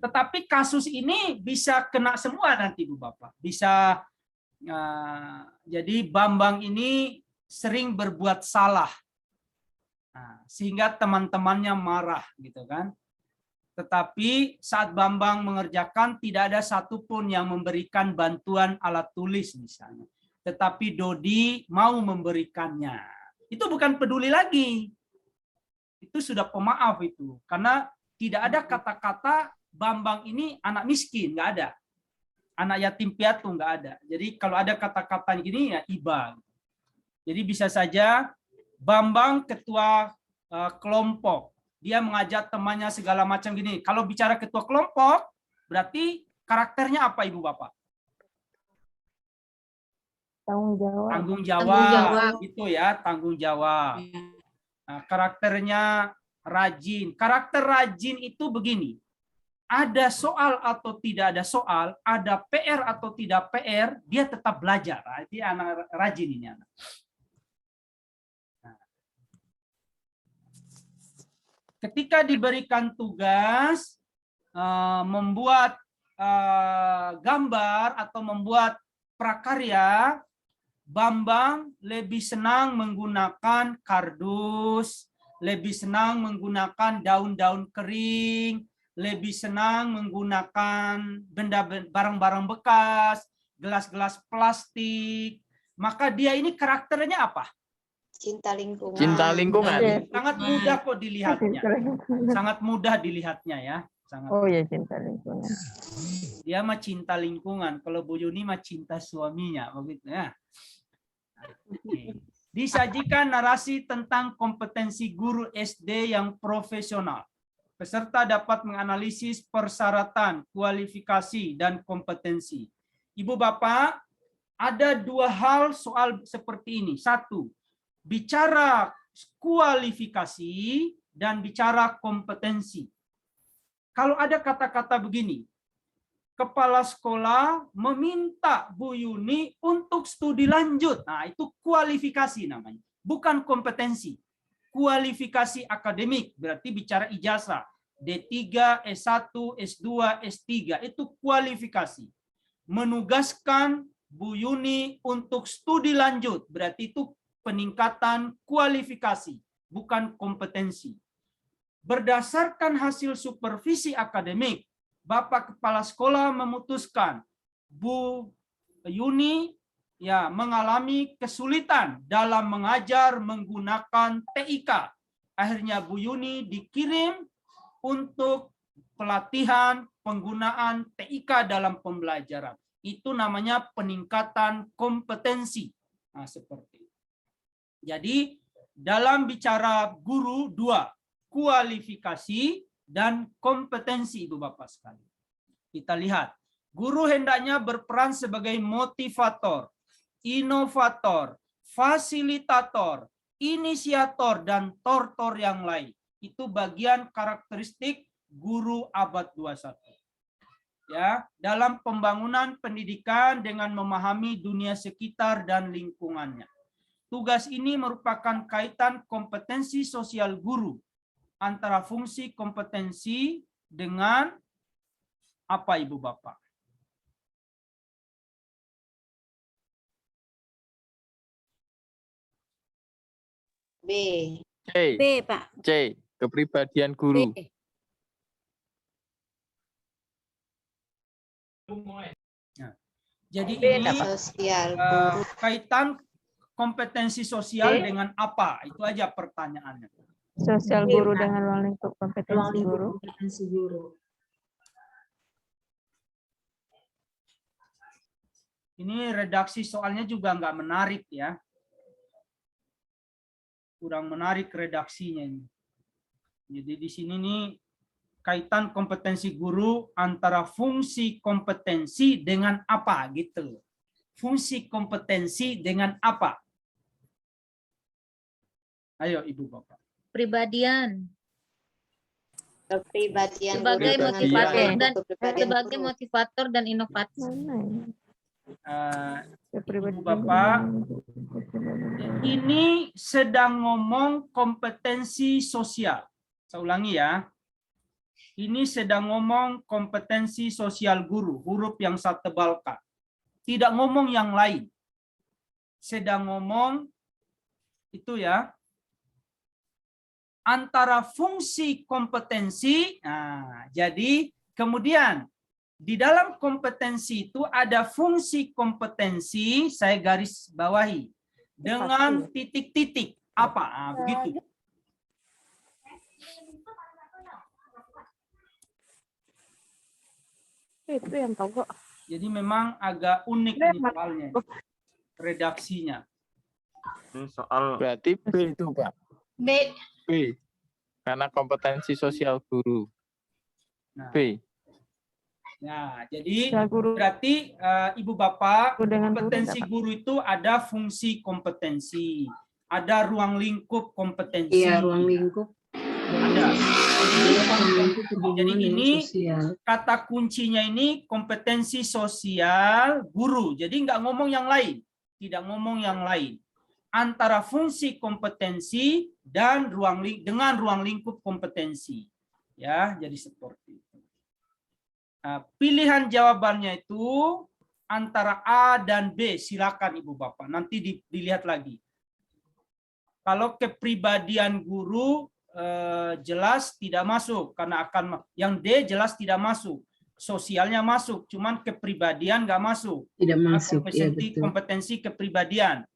Tetapi kasus ini bisa kena semua nanti Bu Bapak. Bisa jadi Bambang ini sering berbuat salah. Sehingga teman-temannya marah gitu kan. Tetapi saat Bambang mengerjakan tidak ada satupun yang memberikan bantuan alat tulis misalnya. Tetapi Dodi mau memberikannya. Itu bukan peduli lagi. Itu sudah pemaaf itu. Karena tidak ada kata-kata Bambang ini anak miskin, nggak ada. Anak yatim piatu nggak ada. Jadi kalau ada kata-kata gini ya iba. Jadi bisa saja Bambang ketua kelompok. Dia mengajak temannya segala macam gini. Kalau bicara ketua kelompok, berarti karakternya apa Ibu Bapak? Tanggung jawab. Tanggung jawab. Itu ya, tanggung jawab. Nah, karakternya rajin. Karakter rajin itu begini. Ada soal atau tidak ada soal, ada PR atau tidak PR, dia tetap belajar. Nah, itu anak rajin ini anak. Ketika diberikan tugas membuat gambar atau membuat prakarya, Bambang lebih senang menggunakan kardus, lebih senang menggunakan daun-daun kering, lebih senang menggunakan barang-barang bekas, gelas-gelas plastik. Maka dia ini karakternya apa? Cinta lingkungan. Cinta lingkungan. Sangat mudah kok dilihatnya. Sangat mudah dilihatnya ya. Sangat. Oh ya, cinta lingkungan. Dia mah cinta lingkungan. Kalau Bu Yuni mah cinta suaminya, begitu ya. Disajikan narasi tentang kompetensi guru SD yang profesional. Peserta dapat menganalisis persyaratan, kualifikasi, dan kompetensi. Ibu Bapak, ada dua hal soal seperti ini. Satu, bicara kualifikasi dan bicara kompetensi. Kalau ada kata-kata begini, kepala sekolah meminta Bu Yuni untuk studi lanjut. Nah, itu kualifikasi namanya, bukan kompetensi. Kualifikasi akademik berarti bicara ijazah. D3, S1, S2, S3 itu kualifikasi. Menugaskan Bu Yuni untuk studi lanjut berarti itu peningkatan kualifikasi, bukan kompetensi. Berdasarkan hasil supervisi akademik, Bapak Kepala Sekolah memutuskan Bu Yuni ya mengalami kesulitan dalam mengajar menggunakan TIK. Akhirnya Bu Yuni dikirim untuk pelatihan penggunaan TIK dalam pembelajaran. Itu namanya peningkatan kompetensi. Nah, seperti itu. Jadi dalam bicara guru dua, kualifikasi dan kompetensi Ibu Bapak sekalian. Kita lihat, guru hendaknya berperan sebagai motivator, inovator, fasilitator, inisiator, dan tortor yang lain. Itu bagian karakteristik guru abad 21. Ya, dalam pembangunan pendidikan dengan memahami dunia sekitar dan lingkungannya. Tugas ini merupakan kaitan kompetensi sosial guru antara fungsi kompetensi dengan apa Ibu Bapak? B. C. B, Pak. C. Kepribadian guru. B. Nah, jadi B, ini sosial guru. kaitan kompetensi sosial dengan apa? Itu aja pertanyaannya. Sosial guru dengan ruang lingkup kompetensi guru. Ini redaksi soalnya juga nggak menarik ya. Kurang menarik redaksinya ini. Jadi di sini nih kaitan kompetensi guru antara fungsi kompetensi dengan apa gitu. Fungsi kompetensi dengan apa? Ayo Ibu Bapak. Kepribadian. Kepribadian Sebagai guru motivator dengan dan kepribadian sebagai guru. motivator dan inovator. Ibu Bapak, ini sedang ngomong kompetensi sosial. Saya ulangi ya. Ini sedang ngomong kompetensi sosial guru, huruf yang saya tebalkan. Tidak ngomong yang lain. Sedang ngomong itu ya. Antara fungsi kompetensi, nah, jadi kemudian di dalam kompetensi itu ada fungsi kompetensi, saya garis bawahi dengan titik-titik apa, nah, begitu. Itu yang tahu kok. Jadi memang agak unik ini soalnya, redaksinya. Ini soal Berarti B itu, Pak. B. B. Karena kompetensi sosial guru. Nah, B. nah, jadi Ya, guru. berarti Ibu Bapak, Dengan guru kompetensi dapat. guru itu ada fungsi kompetensi, ada ruang lingkup kompetensi. Iya, ruang lingkup. Ada. Jadi ini sosial. kata kuncinya ini kompetensi sosial guru. Jadi nggak ngomong yang lain, tidak ngomong yang lain. Antara fungsi kompetensi dan dengan ruang lingkup kompetensi. Ya, jadi seperti itu. Nah, pilihan jawabannya itu antara A dan B. Silakan Ibu Bapak. Nanti dilihat lagi. Kalau kepribadian guru jelas tidak masuk karena akan yang D jelas tidak masuk. Sosialnya masuk, cuman kepribadian nggak masuk. Tidak masuk, ya Kompetensi, betul. kompetensi kepribadian.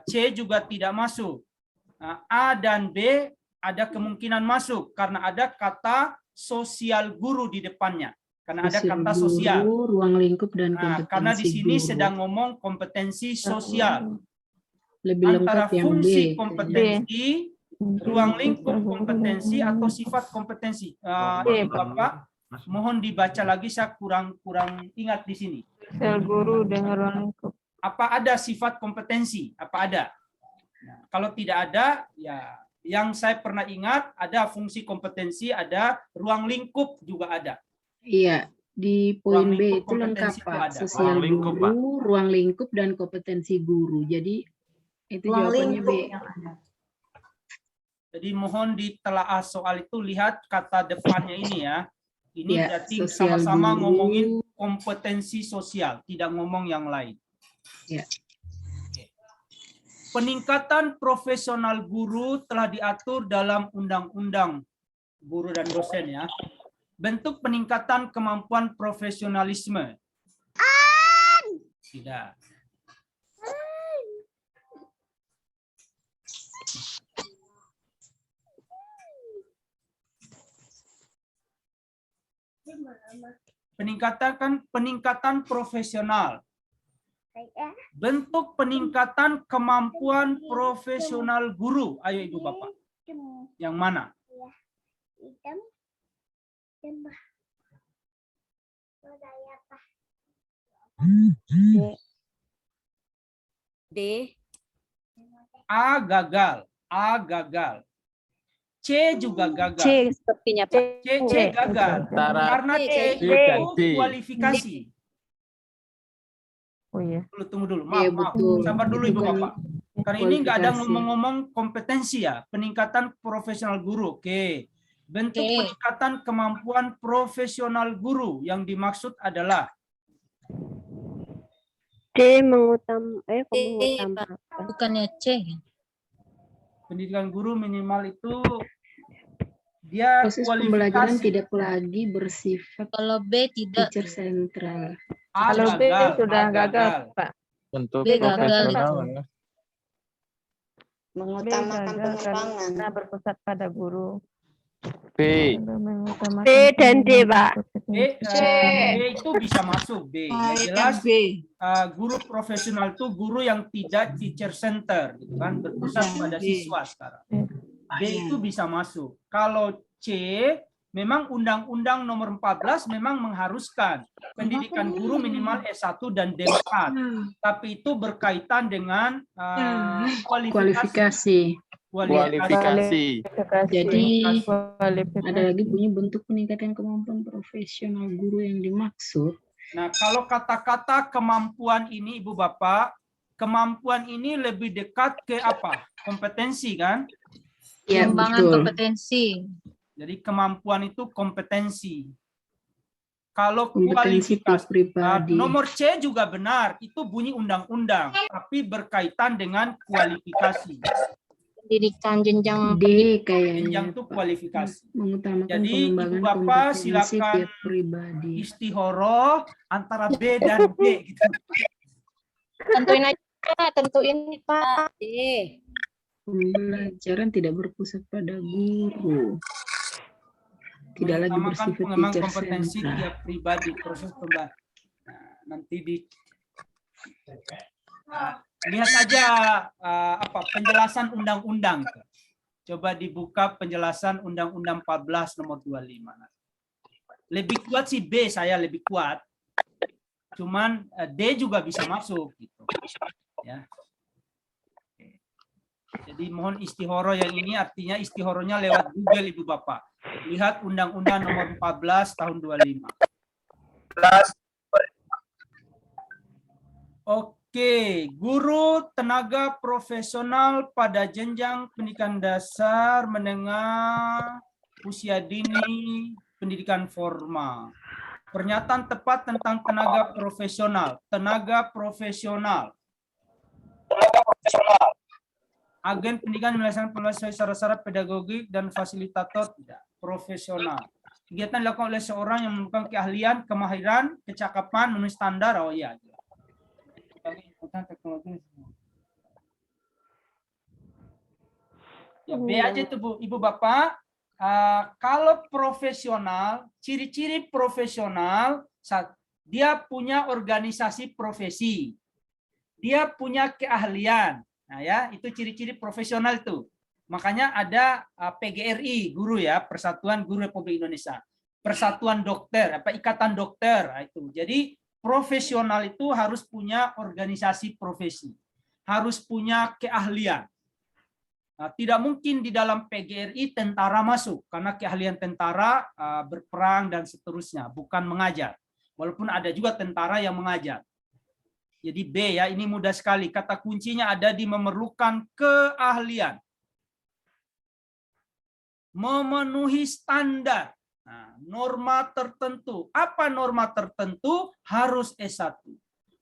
C juga tidak masuk. A dan B ada kemungkinan masuk karena ada kata sosial guru di depannya. Karena ada kata sosial. Guru, ruang lingkup dan kompetensi Karena di sini guru. sedang ngomong kompetensi sosial. Lebih Antara lengkap yang fungsi B. kompetensi, ruang lingkup kompetensi atau sifat kompetensi. Ibu Bapak, mohon dibaca lagi, saya kurang ingat di sini. Sel guru dengan ruang lingkup. Apa ada sifat kompetensi? Apa ada? Nah, kalau tidak ada, ya yang saya pernah ingat ada fungsi kompetensi, ada ruang lingkup juga ada. Iya, di poin Ruang B lingkup itu lengkap kompetensi itu Pak. ada. Sosial Ruang lingkup, Pak. guru, ruang lingkup dan kompetensi guru. Jadi itu Ruang jawabannya B. lingkup yang ada. Jadi mohon ditelaah soal itu, lihat kata depannya ini ya. Ini Ya, berarti sosial sama-sama guru. ngomongin kompetensi sosial, tidak ngomong yang lain. Ya. Peningkatan profesional guru telah diatur dalam Undang-Undang Guru dan Dosen ya. Bentuk peningkatan kemampuan profesionalisme. Tidak. Peningkatan profesional. Bentuk peningkatan kemampuan profesional guru. Ayo Ibu Bapak. Yang mana? D. A gagal. A gagal. C juga gagal. C sepertinya Pak. C gagal. Antara Karena C C dan itu D. kualifikasi. Oh iya. Tunggu dulu. Iya, Maaf. betul. Sabar dulu Itu Ibu kan Bapak. Karena ini nggak ada kualifikasi. ngomong-ngomong kompetensi ya. Peningkatan profesional guru. Oke. Bentuk Oke. peningkatan kemampuan profesional guru yang dimaksud adalah D Bukannya C. pendidikan guru minimal itu dia Proses pembelajaran kualifikasi. tidak lagi bersifat Kalau B tidak. teacher sentral. A Kalau B gagal, sudah A gagal, Pak. Bentuk B gagal. profesional. ya. Mengutamakan pengembangan. Karena berpusat pada guru. B. B dan D Pak. B itu bisa masuk B. Ya, jelas guru profesional itu guru yang tidak teacher center, gitu kan, berpusat pada siswa sekarang. B itu bisa masuk. Kalau C memang Undang-Undang Nomor 14 memang mengharuskan pendidikan guru minimal S1 dan D4. Tapi itu berkaitan dengan kualifikasi. Kualifikasi. Kualifikasi. Jadi Kualifikasi. ada lagi bunyi bentuk peningkatan kemampuan profesional guru yang dimaksud. Nah, kalau kata-kata kemampuan ini, Ibu Bapak, kemampuan ini lebih dekat ke apa? Kompetensi, kan? Ya, Pengembangan betul. kompetensi. Jadi kemampuan itu kompetensi. Kalau Kompetensi kualifikasi, pribadi. nomor C juga benar, itu bunyi undang-undang, tapi berkaitan dengan kualifikasi. Pendidikan jenjang D kayaknya. Jenjang itu Pak. kualifikasi. Mengutamakan Jadi, pengembangan Ibu Bapak kompetensi silakan tiap pribadi. Istihoro antara B dan D gitu. tentuin aja, tentuin Pak. Pembelajaran tidak berpusat pada guru. Tidak lagi Mengutamakan bersifat pengembangan teacher kompetensi central. tiap pribadi, proses pembelajaran. Nah, nanti di lihat aja apa penjelasan undang-undang. Coba dibuka penjelasan Undang-Undang 14 nomor 25. Lebih kuat sih B, saya lebih kuat. Cuman D juga bisa masuk gitu. Ya. Oke. Jadi mohon istihoro yang ini artinya istihoronya lewat Google Ibu Bapak. Lihat Undang-Undang nomor 14 tahun 25. Oke, guru tenaga profesional pada jenjang pendidikan dasar, menengah, usia dini, pendidikan formal. Pernyataan tepat tentang tenaga profesional. Tenaga profesional. Agen pendidikan melaksanakan pembelajaran secara pedagogik dan fasilitator tidak profesional. Kegiatan dilakukan oleh seorang yang menemukan keahlian, kemahiran, kecakapan, memenuhi standar. Oh iya. Teknologi. Ya, B aja itu Bu, Ibu Bapak. Kalau profesional, ciri-ciri profesional, dia punya organisasi profesi, dia punya keahlian. Nah ya, itu ciri-ciri profesional itu. Makanya ada PGRI, guru ya, Persatuan Guru Republik Indonesia, Persatuan Dokter, Ikatan Dokter, itu. Jadi profesional itu harus punya organisasi profesi, harus punya keahlian. Nah, tidak mungkin di dalam PGRI tentara masuk, karena keahlian tentara berperang dan seterusnya, bukan mengajar. Walaupun ada juga tentara yang mengajar. Jadi B ya, ini mudah sekali. Kata kuncinya ada di memerlukan keahlian. Memenuhi standar. Nah, norma tertentu. Apa norma tertentu? Harus S1.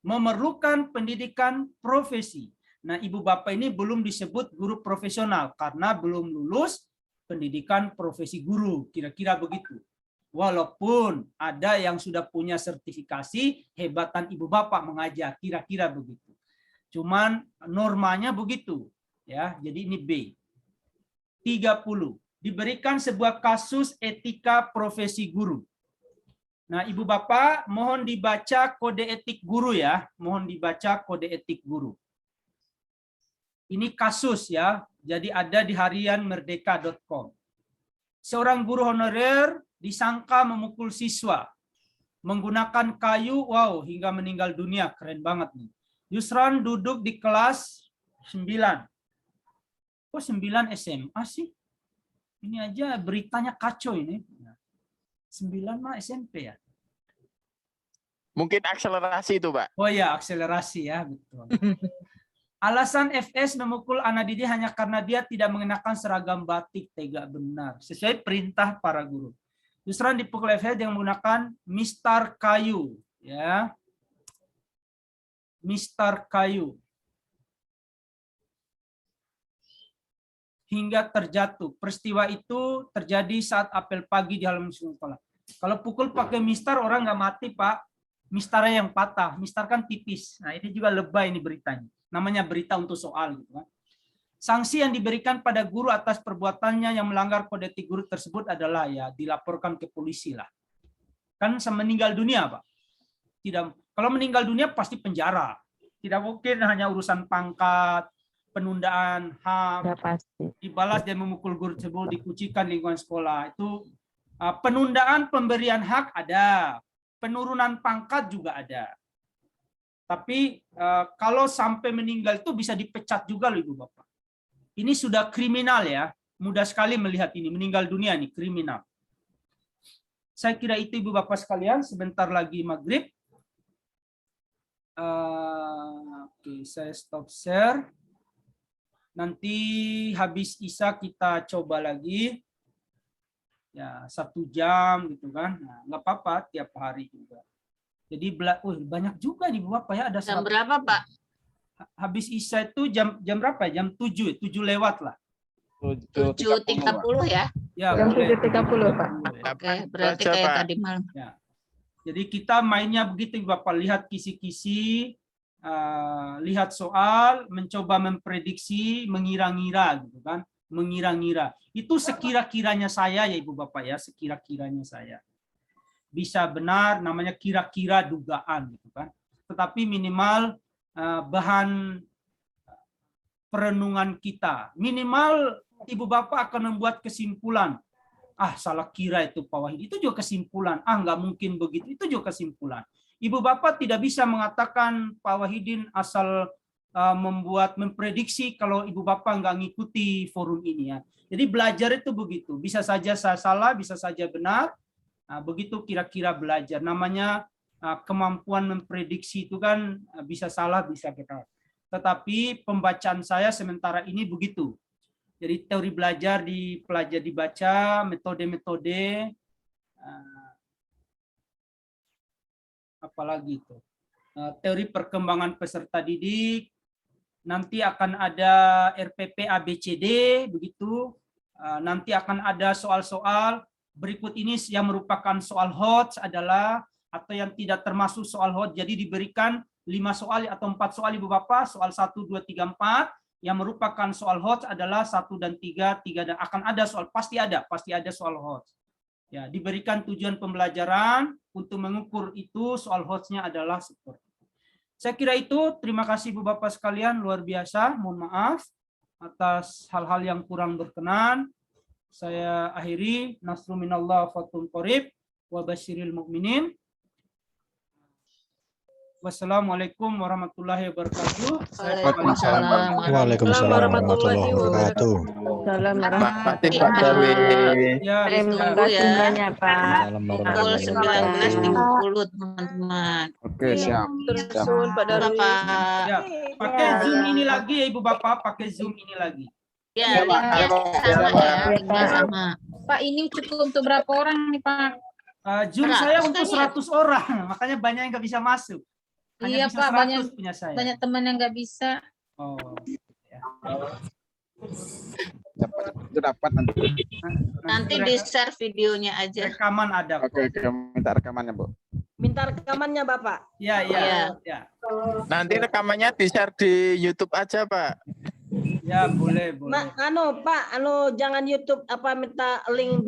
Memerlukan pendidikan profesi. Nah, Ibu Bapak ini belum disebut guru profesional karena belum lulus pendidikan profesi guru. Kira-kira begitu. Walaupun ada yang sudah punya sertifikasi, hebatan Ibu Bapak mengajar. Kira-kira begitu. Cuman normanya begitu. Ya, jadi ini B. 30. Diberikan sebuah kasus etika profesi guru. Nah, Ibu Bapak, mohon dibaca kode etik guru ya. Mohon dibaca kode etik guru. Ini kasus ya. Jadi ada di harianmerdeka.com. Seorang guru honorer disangka memukul siswa menggunakan kayu, wow, hingga meninggal dunia. Keren banget nih. Yusran duduk di kelas 9. Kok 9 SMA sih? Ini aja beritanya kacau ini. 9 mah SMP ya. Mungkin akselerasi itu, Pak. Oh ya, akselerasi ya, betul. Alasan FS memukul anak didik hanya karena dia tidak mengenakan seragam batik. Tega benar. Sesuai perintah para guru. Yusran dipukul FS dengan menggunakan mistar kayu. Ya. Mistar kayu. Hingga terjatuh. Peristiwa itu terjadi saat apel pagi di halaman sekolah. Kalau pukul pakai mistar orang nggak mati, Pak. Mistarnya yang patah. Mistar kan tipis. Nah, ini juga lebay ini beritanya. Namanya berita untuk soal gitu kan. Sanksi yang diberikan pada guru atas perbuatannya yang melanggar kode etik guru tersebut adalah ya dilaporkan ke polisi lah. Kan meninggal dunia, Pak. Tidak, kalau meninggal dunia pasti penjara. Tidak mungkin hanya urusan pangkat, penundaan hak, dibalas dan memukul guru tersebut, dikucilkan lingkungan sekolah. Itu penundaan pemberian hak ada, penurunan pangkat juga ada. Tapi kalau sampai meninggal itu bisa dipecat juga loh Ibu Bapak. Ini sudah kriminal ya. Mudah sekali melihat ini. Meninggal dunia nih, kriminal. Saya kira itu Ibu Bapak sekalian. Sebentar lagi maghrib. Oke, saya stop share. Nanti habis Isya kita coba lagi. Ya, 1 jam gitu kan. Nah, nggak apa-apa tiap hari juga. Jadi banyak juga nih Bapak ya. Ada Jam berapa, Pak? Habis Isya itu jam berapa? Jam 7 lewat lah. 7.30 ya? Ya, Jam boleh. 7.30 Pak. Oke, berarti kayak tadi malam. Ya. Jadi kita mainnya begitu Bapak, lihat kisi-kisi, lihat soal, mencoba memprediksi, mengira-ngira gitu kan, mengira-ngira. Itu sekira-kiranya saya ya Ibu Bapak ya, sekira-kiranya saya. Bisa benar, namanya kira-kira dugaan gitu kan. Tetapi minimal bahan perenungan kita, minimal Ibu Bapak akan membuat kesimpulan. Salah kira itu Pak Wahid. Itu juga kesimpulan. Nggak mungkin begitu. Itu juga kesimpulan. Ibu Bapak tidak bisa mengatakan Pak Wahidin asal memprediksi kalau Ibu Bapak nggak ngikuti forum ini ya. Jadi belajar itu begitu. Bisa saja saya salah, bisa saja benar. Begitu kira-kira belajar. Namanya kemampuan memprediksi itu kan bisa salah, bisa benar. Tetapi pembacaan saya sementara ini begitu. Jadi teori belajar dibaca, metode-metode, apalagi itu. Teori perkembangan peserta didik, nanti akan ada RPP ABCD, begitu. Nanti akan ada soal-soal, berikut ini yang merupakan soal hot adalah, atau yang tidak termasuk soal hot, jadi diberikan 5 soal atau 4 soal Ibu Bapak, soal 1, 2, 3, 4, yang merupakan soal hot adalah 1 dan 3, dan akan ada soal, pasti ada soal hot. Ya, diberikan tujuan pembelajaran untuk mengukur itu soal hotnya adalah seperti itu. Saya kira itu, terima kasih Ibu Bapak sekalian, luar biasa, mohon maaf atas hal-hal yang kurang berkenan. Saya akhiri, nasru minallah fatun qorib, wa basyiril mu'minin. Wassalamualaikum warahmatullahi wabarakatuh. Waalaikumsalam warahmatullahi wabarakatuh. Salam warahmatullahi Ya, Terima kasih banyak Pak. pukul 19 di Bengkulu, teman-teman. Oke, siap. Tersun Pak Darwis. Ya, pakai Zoom ini lagi ya Ibu Bapak, pakai Zoom ini lagi. Ya, linknya sama ya, linknya sama. Pak, ini cukup untuk berapa orang nih Pak? Zoom saya untuk 100 orang, makanya banyak yang nggak bisa masuk. Hanya Iya bisa Pak, 100 punya saya. banyak teman yang nggak bisa. Oh, ya. Itu dapat nanti. Nanti di-share videonya aja. Rekaman ada. Oke, minta rekamannya, Bu. Minta rekamannya Bapak. Ya, Iya. ya. Nanti rekamannya di-share di YouTube aja, Pak. Ya, boleh. Pak, jangan YouTube minta link